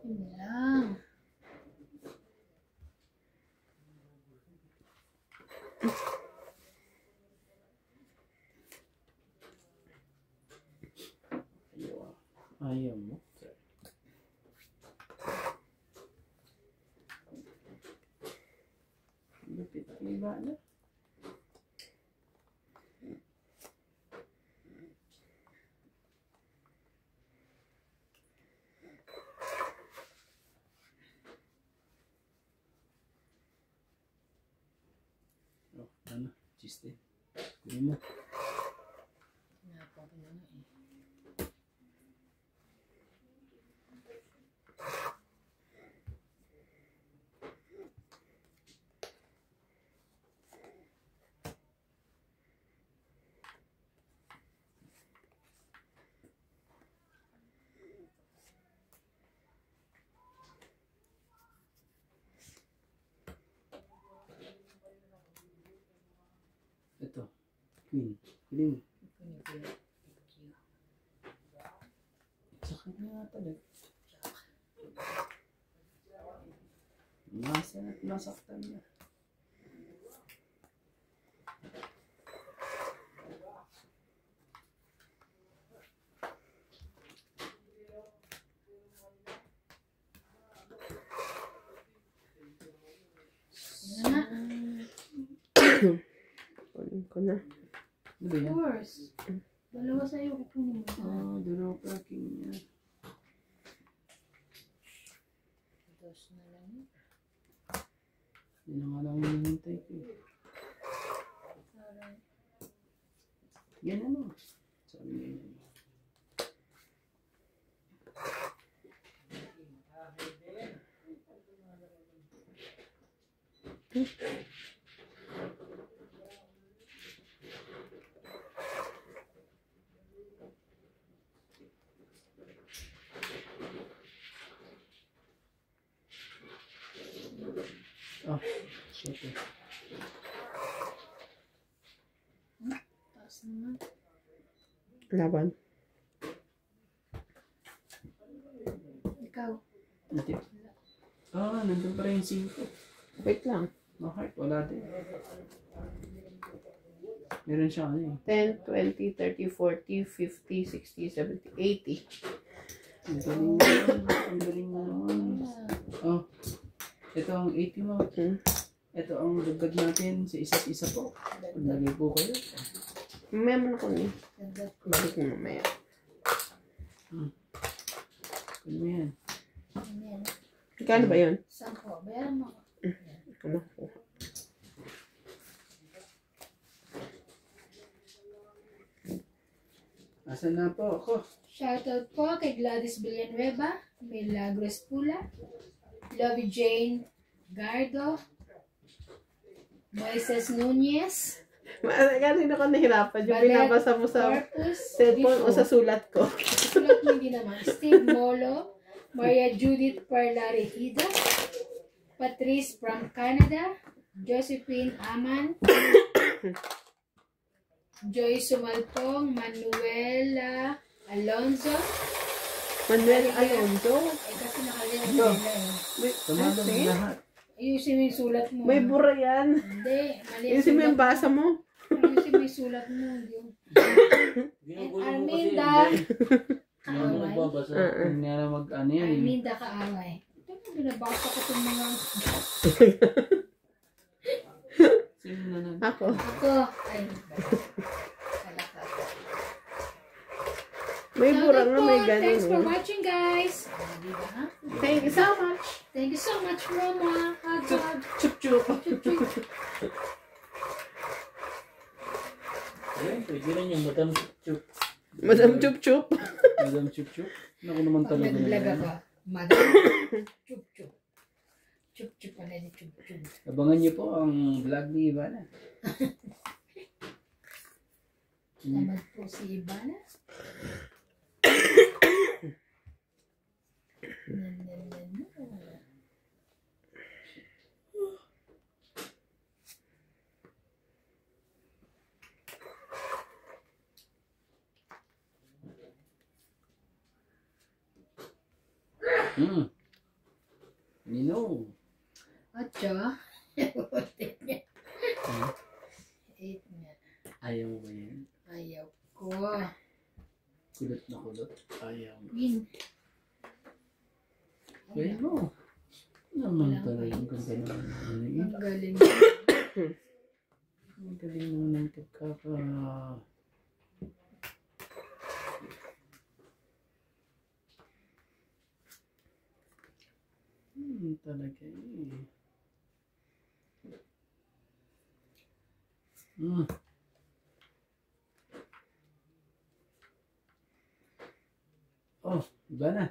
Yun lang. Ayaw mo. Lupit ang iba na. Oh, ano? Chiste. Kunin mo. Ito. Queen. Kunin mo. Sa kanya nga talaga. Nasaktan na. Yun na. Kunin ko na. Ano ba Of yan? course. Dalawa sa'yo, kukunin mo. Ah, dalawa packing niya. Tapos na lang yun. Yun ang alam mo hinihintay ko. Alright. Yan ano. Sabi niya yan. Oh, shit eh. Taas naman. Laban. Ikaw. Hindi. Nandun pa rin yung 5. Wait lang. No heart, wala din. Meron siya ano eh. 10, 20, 30, 40, 50, 60, 70, 80. Ang galing naman. Ang galing naman. Oh, ito ang 80 mo. Ito ang dagdag natin sa isa't isa po. Paglagay po kayo. Mamaya mo na ko ni. Ganda. Balik mo mamaya. Ano mo yan? Ayan. Kano ba yun? 10. Bayaran mo. Ano? Asan na po ako? Shoutout po kay Gladys Villanueva, Milagros Pula, Lovey Jane Gardo, Moises Nunez, Kanina ko nahirapan yung binabasa mo sa Corpus, cellphone o sa sulat ko. Sulat mo din naman. Steve Molo, Maria Judith Parlarehida, Patrice from Canada, Josephine Aman, Joy Sumalpong, Manuela Alonzo. Manuel Alonso. Kasi nakalina nila eh. Tumalog lahat. Ayusin mo yung sulat mo. May bura yan. Hindi. Mali ang Ayusin mo sulat yung basa mo. Ayusin mo yung sulat mo. Yung... Ginugulo mo kasi Arminda. yun, Jay. Hindi ako nagbabasa. Hindi na mag-ano yan. eh. Arminda Kaaway. Ito mo, binabasa ko itong mga... Sino na nun? Ako. Ako. Ay. Kalaka. May bura nga, may Thanks for ganun. watching, guys. Diba, ha? Thank you so much. Thank you so much, Mama. Hug, hug. Chup chup. Chup, chup. Ayun, pwede rin yung Madam Chup. Madam Chup Chup. Madam chup chup. Naku naman Pag talaga. nag-vlog ako, Madam. Chup, chup. Chup, chup pala ni chup, chup. Abangan niyo po ang vlog ni Ivana. Tamad po si Ivana. Nino. Atcha. Eight nga. Ayaw mo ba yan? Ayaw ko. Kulot na kulot. Ayaw mo. Win. Kaya mo. Naman talaga yung ganda naman. Ang galing. Ang galing naman ng pagkaka... talaga eh. Oh, iba na.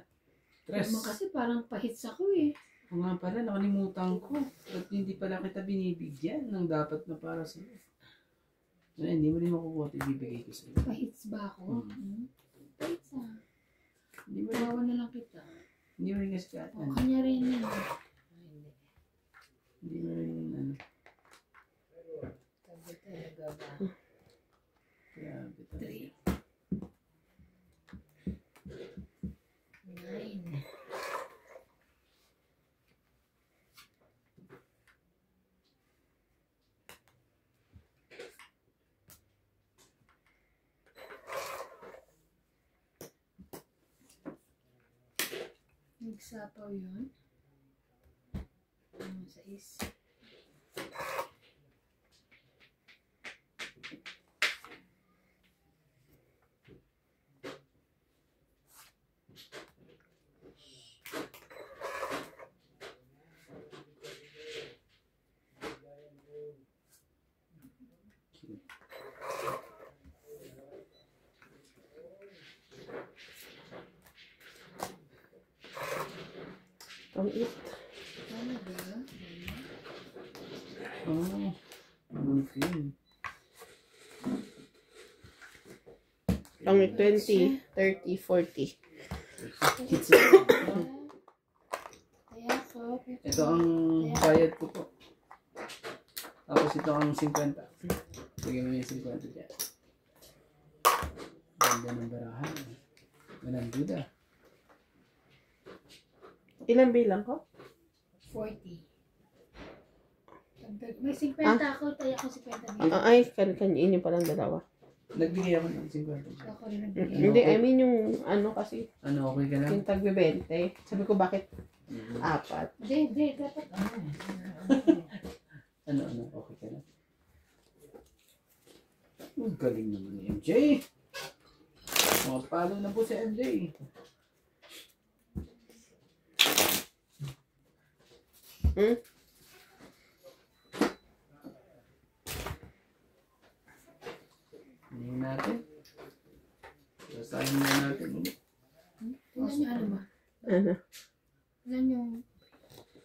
Tres. Naman kasi parang pahits ako eh. O nga pala, nakalimutan ko. At hindi pala kita binibigyan ng dapat na para sa iyo. Hindi mo rin makukuha at ibibigay ko sa iyo. Pahits ba ako? Pahits ah. Hindi mo rin, Bawa na lang kita. hindi mo rin kasi O, kaatan. kanya rin yun. Ay, hindi. Hindi mo rin ano. Sabi talaga ba? Grabe talaga. 9. Nagsapaw yun. Sa is. Ang it. Ano ba? Oh, Wolfie. Ang 20, 30, 40. Kids. Kaya ko. Ito ang bayad ko po. Tapos ito ang 50. Bigyan mo yung 50 dyan. Ganda ng barahan. Walang duda. Ilang bilang ko? 40. May 50 ako, tayo ako 50 dito. Ay, kanyo palang dalawa. Nagbigay ako ng 50 dyan. Ako rin nagbigay. Hindi, I mean yung ano kasi, Ano, okay ka lang? yung tagbe-20. Sabi ko, bakit apat? Hindi, dapat. Ano, okay ka lang? Ang galing naman ni MJ. Palo na po si MJ. Hmm? Hindi natin. Basahin na natin ulit. Ilan yung ano ba? Ano? Ilan yung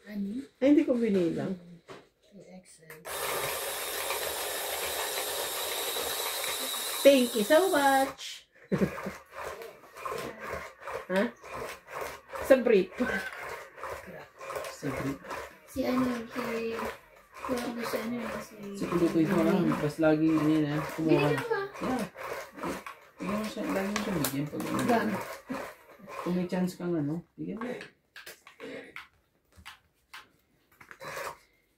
ano? Ay, hindi ko binilang. 2XL. Thank you so much! Ha? Sa brief. Sige. Si ano, si... Kung ano si ano, Si Kulutoy ko lang. Bas laging ano yun ha. Kumuha. Binigyan mo ba? Yeah. Bigyan mo siya. Lagi mo siya bigyan pag ano. Gam. Kung may chance kang ano. Bigyan mo.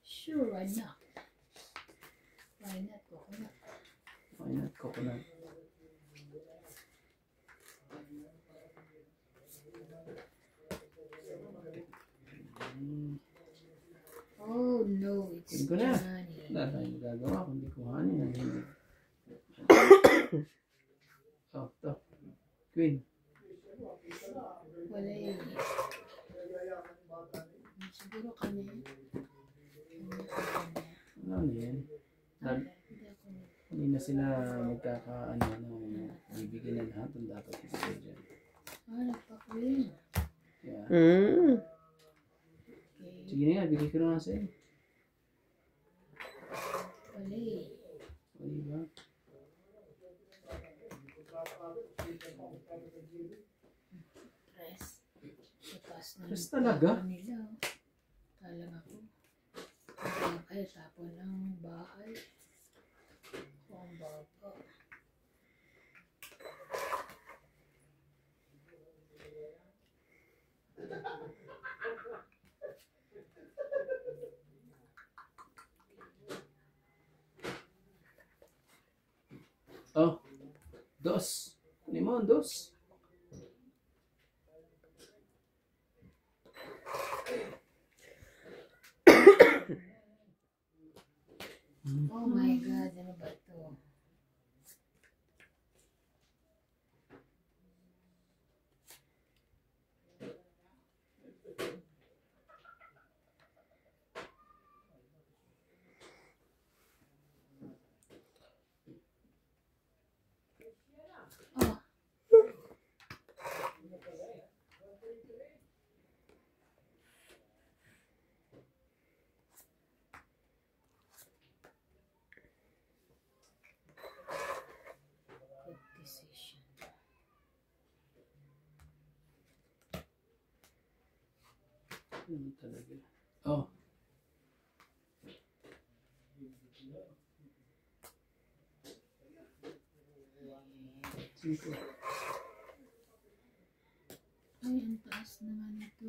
Sure, why not? Why not? Coconut. Why not coconut? Oh no, it's Tingin ko na. Johnny. Wala tayong magagawa kundi kuhanin ang hindi. Oh, to. Queen. Wala yun. Siguro kami. Ano yan? Hindi na sila magkakaano na bibigyan na lahat ang dapat ibigay dyan. Nagpa-queen. Yeah. Mm. Okay. Sige na nga, bigay ko na nga sa'yo. Wala eh. O diba? Press. Tapas na. Press talaga? Nila. Talang ako. Ay, tapon ng bahay. Ang baba. Oh, dos. Limon, dos. Oh my God, ano ba ito? Oh. Good decision. Ano talaga? Oh. Cinco. Ay, ang taas naman ito.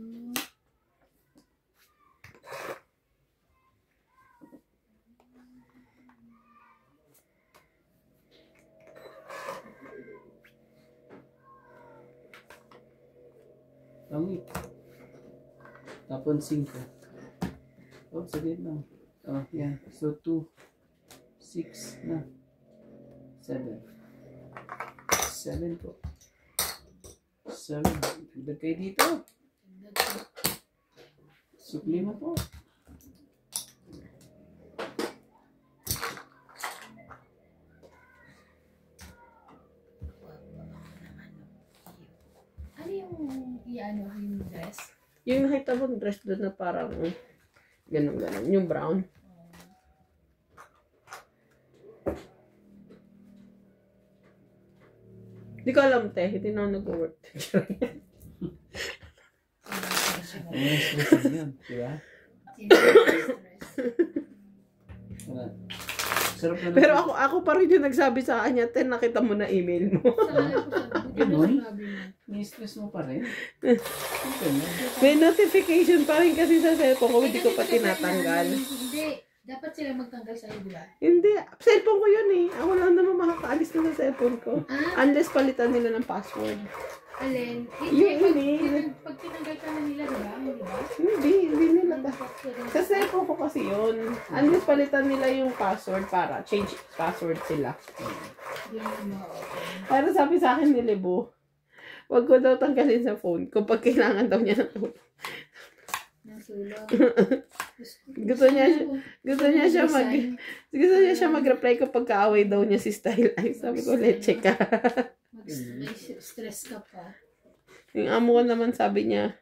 Langit. Tapon 5. Oh, saglit lang. Oh, yan. So, 2, 6 na. 7. 7 po. 7. Dagdag kayo dito. Tignan ko. Supli mo po. Ano yung i-ano yung dress? Yung nakita mo dress doon na parang ganun. Yung brown. Hindi ko alam, te. Hindi na ako nag-work. Stress yun, di ba? Sarap na. Pero ako pa rin yung nagsabi sa kanya, te, nakita mo na email mo. Ganun? May stress mo pa rin? May notification pa rin kasi sa cellphone ko, hindi ko pa tinatanggal. Hindi. Dapat sila magtanggal sa'yo, di ba? Hindi. Cellphone ko yun eh. Ako lang naman makakaalis na sa cellphone ko. Ah, Unless palitan nila ng password. alin? Yung Hindi. email. Pag tinanggal ka na nila, di ba? Hindi ba? Hindi nila. Sa cellphone ko kasi yun. Unless palitan nila yung password para change password sila. Hindi mo. Para sabi sa akin ni Lebo, wag ko daw tanggalin sa phone ko pag kailangan daw niya ng tulong. Nasulong. Gusto niya siya mag-reply kapag kaaway daw niya si Style. Ay, sabi ko, leche ka. May stress ka pa. Yung amo ko naman sabi niya,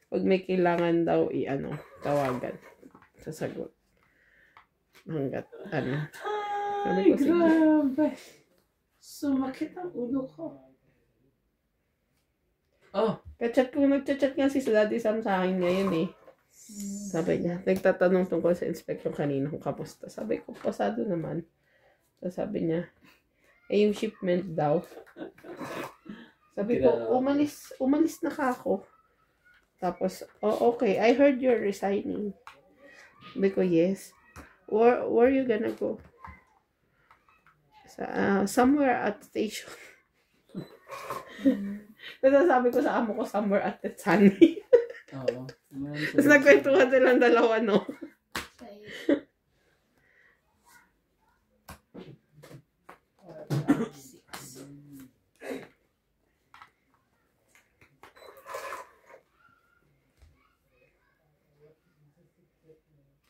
pag may kailangan daw, tawagan. Sasagot. Hanggat, Sabi Ay, ko, sige. grabe. Sumakit ang ulo ko. Oh, Nagchat nga si Daddy Sam sa akin ngayon eh. Sabi niya, nagtatanong tungkol sa inspection kanina kung kamusta. Sabi ko, pasado naman. So, sabi niya, yung shipment daw. Sabi ko, umalis na ka ako. Tapos, okay, I heard you're resigning. Sabi ko, yes. Where you gonna go? Somewhere at station. Tapos sabi ko sa amo ko, somewhere at the sunny. oo. Tapos nagkwentuhan silang dalawa, no?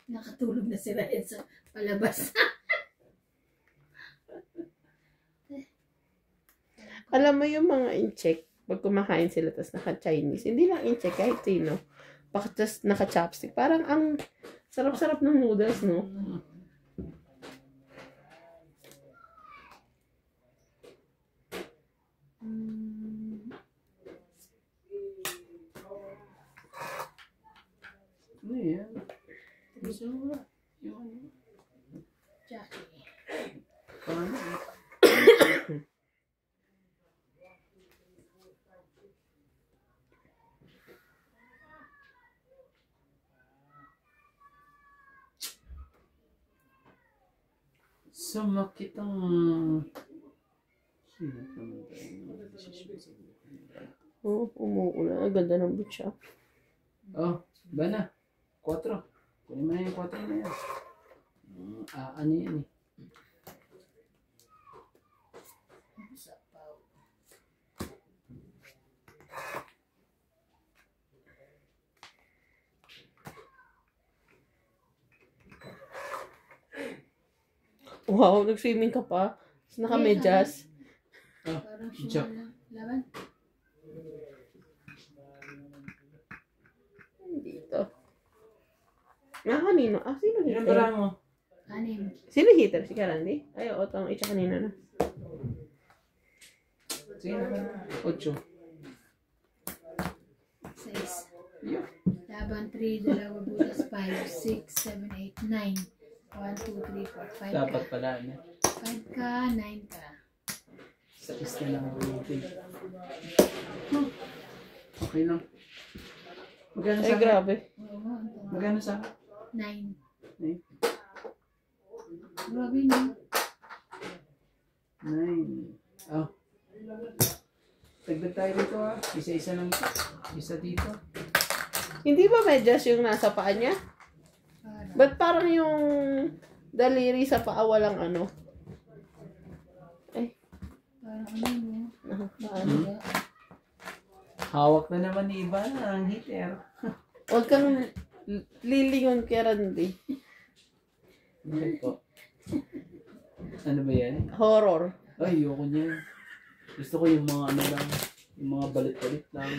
Nakatulog na sila sa palabas. Alam mo yung mga incheck, pag kumakain sila tapos naka-Chinese, hindi lang incheck, kahit sino. Bakit just naka-chopstick? Parang ang sarap-sarap ng noodles, no? Ano yan? Gusto mo ba? Yung ano? Jackie. Paano? Sumakit ang... Umuulan. Ang ganda ng butya. Oh, ba na? 4. Kunin mo na yung 4 na yan. Ano yan eh? Wow, nag-swimming ka pa. Tapos naka-medyas. Parang Jack. siya laban. Dito. Kanino? Sino Ilan hitter? para mo? Anim. Sino hitter? Si Karandi? Ay, oo, tang itcha kanina na. Sige na. 8. 6. Yeah. Laban 3, dalawa butas 5, 6, 7, 8, 9. 1, 2, 3, 4, 5 Dapat ka. pala na. 5 ka, 9 ka. Sa isa lang ang ulitin. Okay lang. Magkano Ay, sa akin? grabe. Oo, Magkano sa akin? 9. Eh? Grabe na. 9. Oh. Tagdag tayo dito ha. Isa-isa lang ito. Isa dito. Hindi ba medyas yung nasa paa niya? Ba't parang yung daliri sa paa walang ano? Ay. Parang ano mo. Paano? Hawak na naman ni iba ang hitter. Huwag kang lilingon kay Randy. Ano po? Ano ba yan? Horror. Ay, ayoko niyan. Gusto ko yung mga ano lang. Yung mga balit-balit lang.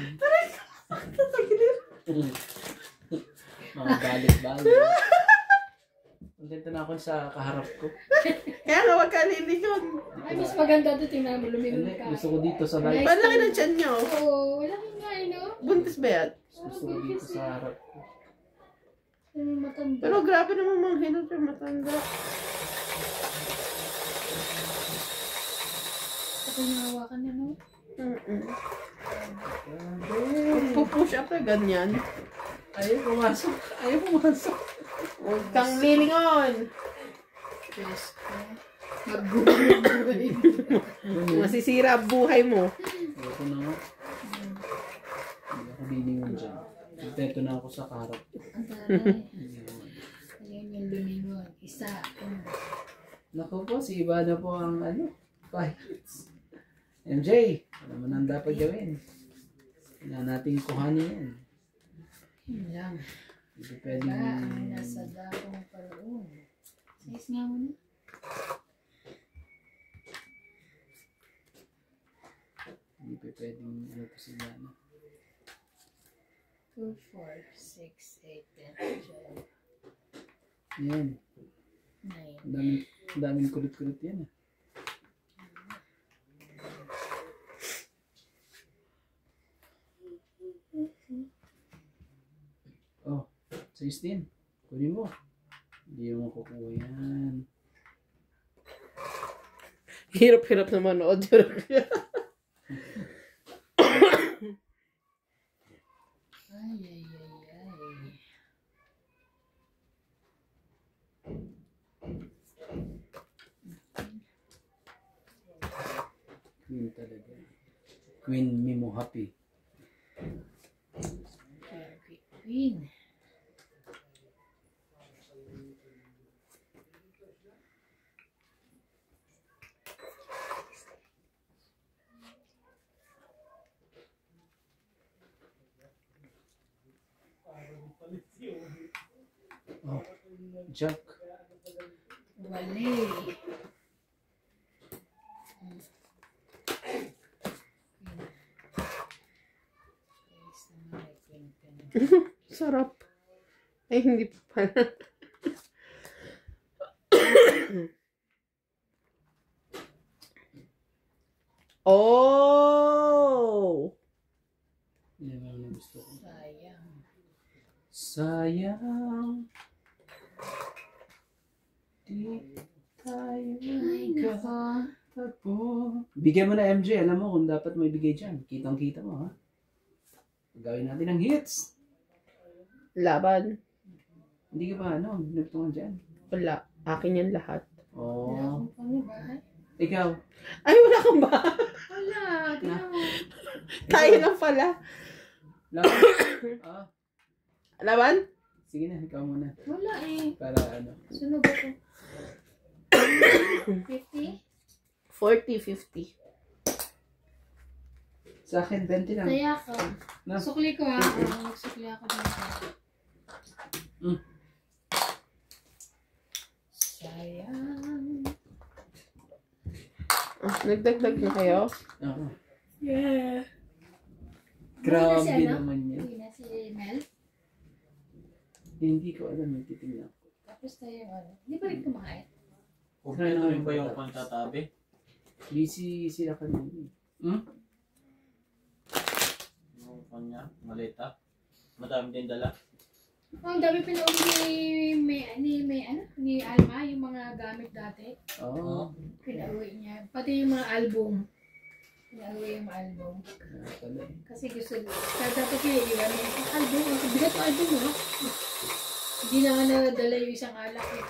Mga balit-balit. Contento na ako sa kaharap ko. Kaya nga wag ka lilingon. Ay, mas maganda ito. Tingnan mo, lumingon Hindi, ka. gusto ko dito sa light. Paano laki ng tiyan nyo? Oo, wala kang nga, no? Buntis ba yan? Gusto ko dito sa harap ko. Ano matanda? Pero grabe naman mga hinot yung matanda. Ako nahawakan na, no? Pupush up na ganyan. Ayaw pumasok. Ayaw pumasok. Huwag kang lilingon. Yes. Magbuhay. Masisira ang buhay mo. Ayoko na nga. Hindi ako lilingon dyan. Contento na ako sa kaharap ko. Ang taray. Ayun yung lumingon. Isa. Naku po, si Iba na po ang pirates. MJ, ano mo nang dapat gawin? Kailangan nating kuhanin yan. Yun lang. Hindi pwedeng... Ang nasa dakong paroon. Size nga mo na. Hindi pa pwedeng ano to si Lana. 2, 4, 6, 8, 10, 12, Yan. 9. Ang daming kulit-kulit yan. Oh, 16. Kunin mo. Hindi mo kukuha yan. Hirap-hirap na manood. Ay, ay, ay, ay. Queen talaga. Queen Mimo Happy. Queen. Oh, Jack. Wale. Sarap. Ay, hindi pa pala. Oh! Yan ang gusto ko. Sayang. Sayang. Di tayo Ay, nako. magkatagpo. Bigyan mo na MJ. Alam mo kung dapat may bigay dyan. Kitang-kita mo ha. Gawin natin ang hits. Laban. Hindi ka ba binagtungan dyan? Wala. Akin yan lahat. Oh. Ano ba? Ikaw. Ay, wala kang ba? Wala. Tingnan mo. Tayo lang pala. Laban. Ah, Laban? sige na, ikaw muna. Wala eh. Para Sunog ako. 50? 40-50. Sa akin, 20 lang. Taya ka. Na. Sukli ko ha. Magsukli ako dito. Sayang. Nagdagdag na kayo? Oo. Yeah. Grabe Hindi na si naman yan. Hindi na si Mel. Hindi ko alam, yung titignan ko. Tapos tayo Hindi pa rin kumakain. Kompleto rin ba yung pantatabi? Busy sila kanina. Yung kanya, malita. Madami din dala. Ang dami pinauwi ni Alma, yung mga gamit dati. Oo. Pinauwi niya. Pati yung mga album. Pinauwi yung mga album. Pala eh. Kasi gusto dapat iiwan mo yung album. Ang bigat ng album mo. Hindi na nga nadala yung isang alak eh.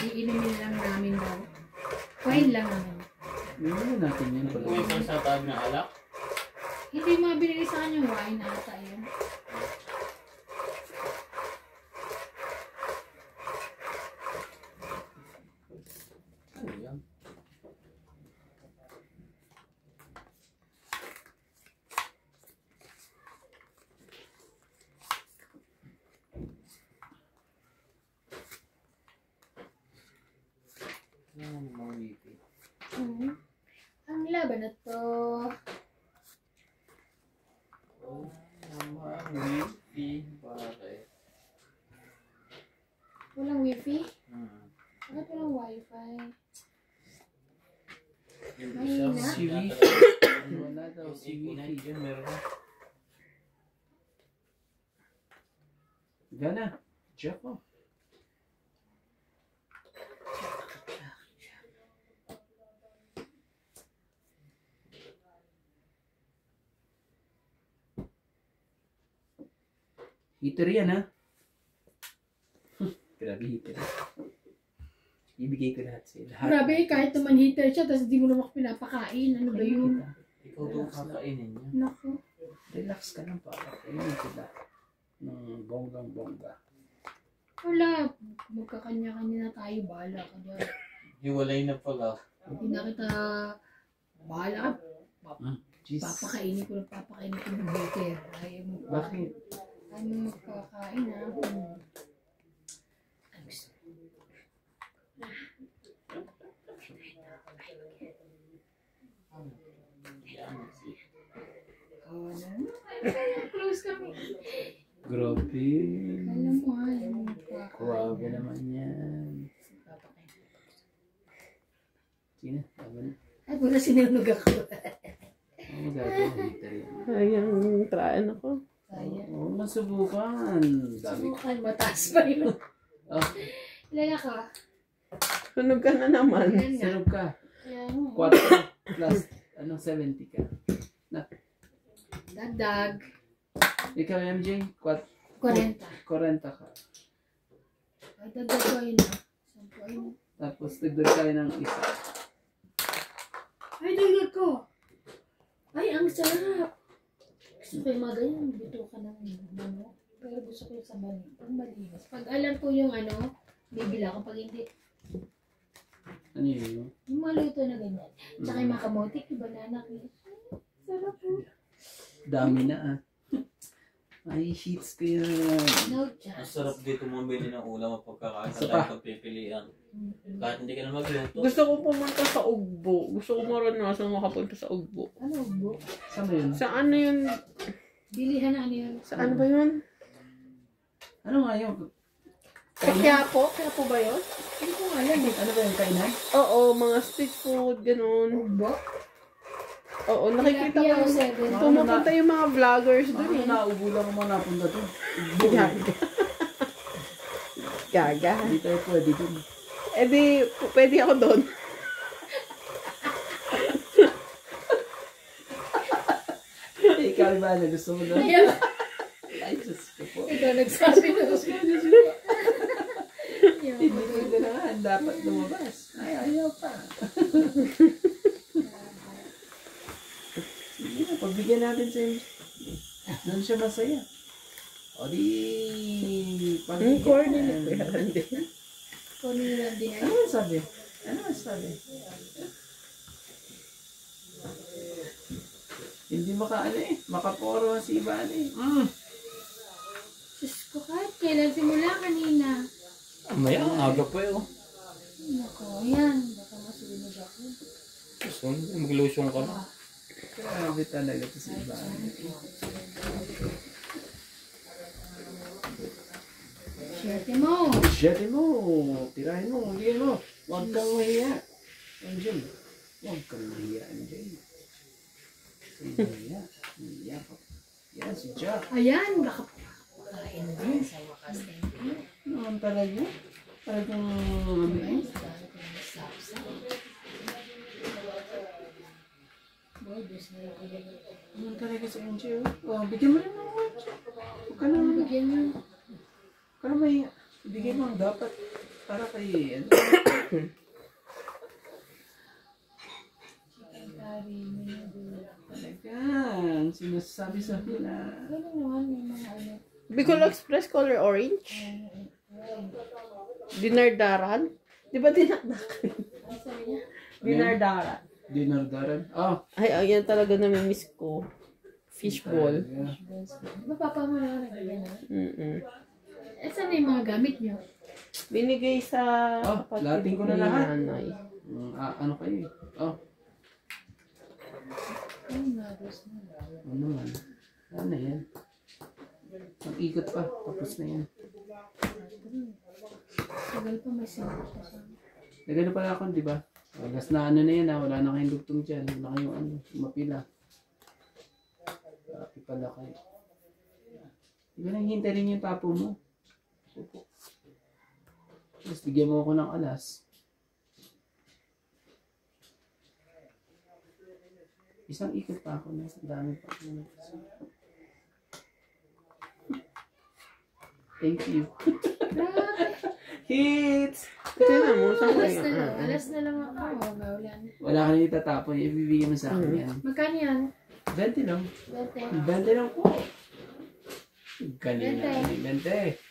Iinumin lang namin daw. Wine lang naman. Hindi natin yan pala. Kung may pantatabi na alak, Hindi mga binili sa kanya wine ata yun. Ano yan? yung mga wiki. Ang laban na to. Wifi, bakit? Walang wifi? Hmm. Bakit walang wifi? Yung Mahina? isa, Si yata- Wifi. Wala daw Yung si Econite Wifi. yun, meron na. Gana. Check ko. Heater yan, ha? Grabe heater. Ibigay ko lahat sa'yo. Lahat. Grabe, kahit naman heater siya, tapos di mo naman pinapakain. Ano ba yun? Ikaw daw kakainin niya. Naku. Relax ka lang para kainin sila ng bonggang-bongga. Wala. Magkakanya-kanya na tayo. Bahala ka dyan. Hiwalay na pala. Hindi na kita bahala ka. Jeez. Papakainin ko ng heater. Ayaw mo. Bakit? Ayaw mo magkakain ha. Ay, gusto mo. Oh, ano? Close kami. Grabe. Alam mo ha, ayaw mo magkakain. Grabe naman yan. Papakain. Sino? Tama na. Ay, wala sinunog ako. Ano magagawa? Heater yan. Sayang, traan ako. Sayang. Oo, masubukan. Dami. Subukan, mataas pa yun. Oh, Ilan ako? Sunog ka na naman. Ilan nga? sarap ka. Kaya mo. 4 plus, 70 ka. Dadag. Ikaw, MJ? 40. 40 ka. Ay, dadag ko yun ah. 10 yun. Tapos, dagdag tayo ng isa. Ay, dagdag ko. Ay, ang sarap. Gusto ko yung mga ganyan. Bito ka ng manok. Pero gusto ko yung sa malinis. Pag alam ko yung ano, bibila ko. Pag hindi, Ano yun? yung maluto na ganyan. Tsaka yung mga kamote, yung banana cake. Sarap po. Dami na ah. Ay, sheets ko yan. No Ang chance. sarap dito mamili ng ulam at pagkakain Isa sa pa. tayo pagpipilian. Kahit hindi ka na magluto. Gusto ko pumunta sa Ugbo. Gusto ko maranasan makapunta sa Ugbo. Ano, bu? Saan ba yun? Sa ano yun? Bilihan na ano yun. Sa ano ba yun? Ano nga yun? Sa Quiapo? Quiapo ba yun? Hindi ko alam eh. Ano ba yung kainan? Oo, mga street food, ganun. Ugbo? Oo, nakikita ko. Tilapia o 7. Pumupunta yung mga vloggers dun Ano eh. naubo lang ang mga napunta doon? Gaga. Gaga. Hindi tayo pwede doon. Eh di, pwede ako doon. Ikaw ba na gusto mo doon? Ayaw. Ay, Diyos ko po. Ikaw nagsabi na. Hindi pwede na nga. Dapat lumabas. Ay, ayaw pa. Sige na, pagbigyan natin sa inyo. Doon siya masaya. O di, Ang corny ni Kuya Randy. Kung nyo lang din Ano ang sabi? Ano ang sabi? Hindi makaporo si Ivan eh. Diyos ko, kahit kailan simula kanina. Maya, ang aga pa yun. Nako, yan. Baka masulinog ako. Gusto mo, mag-lotion ka na. Grabe talaga to si Ivan. Swerte mo. Share mo, tirahin mo, hingin mo. Huwag kang mahiya. Angel, huwag kang mahiya, Angel. Mahiya, mahiya ka. Yan, si Jack. Ayan, baka pakain din sa wakas na ito. Naman talaga. Talagang Ayan, sa dami ko ng sapsap. Boy, Diyos na yung kailangan. naman talaga si Angel. Oh, bigyan mo rin ng Angel. Huwag ka na, Ano bigyan nyo? huwag ka na mahiya. Ibigay mo ang dapat para kay, ano. Chicken curry, menudo. Talaga, ang sinasabi sa hula. Ganun naman, may mga ano. Bicol Express color orange. Dinardaran. Di ba dinardaran? Ano sabi niya? Dinardaran. Dinardaran. Oh, Ay, yan talaga namimiss ko. Fishball. yeah. Di ba papa mo na nagigyan na? Eh, saan na yung mga gamit nyo? Binigay sa Oh, kapatid lating ko na ni lahat. nanay. Ano kayo eh? Oh, Ay, nagos na. ano naman? Ano yan? ikot pa. Tapos na yan. Tagal pa may sinunod pa siya. Nagano pala ako, di ba? Alas na ano na yan ha. Wala na kayong dugtong dyan. Wala kayong ano. Mapila. Happy pala kayo. Di ba nang hintay rin yung tapo mo? Opo. Tapos bigyan mo ako ng alas. Isang ikot pa ako na. Ang dami pa ako. Thank you. Hits! Tingnan mo, saan ko Alas na yan? lang. Alas na lang ako. Gaulan. Wala ka na itatapon. Ibibigyan mo sa akin yan. Magkano yan? 20 lang. 20. 20 lang po. Galing na. 20.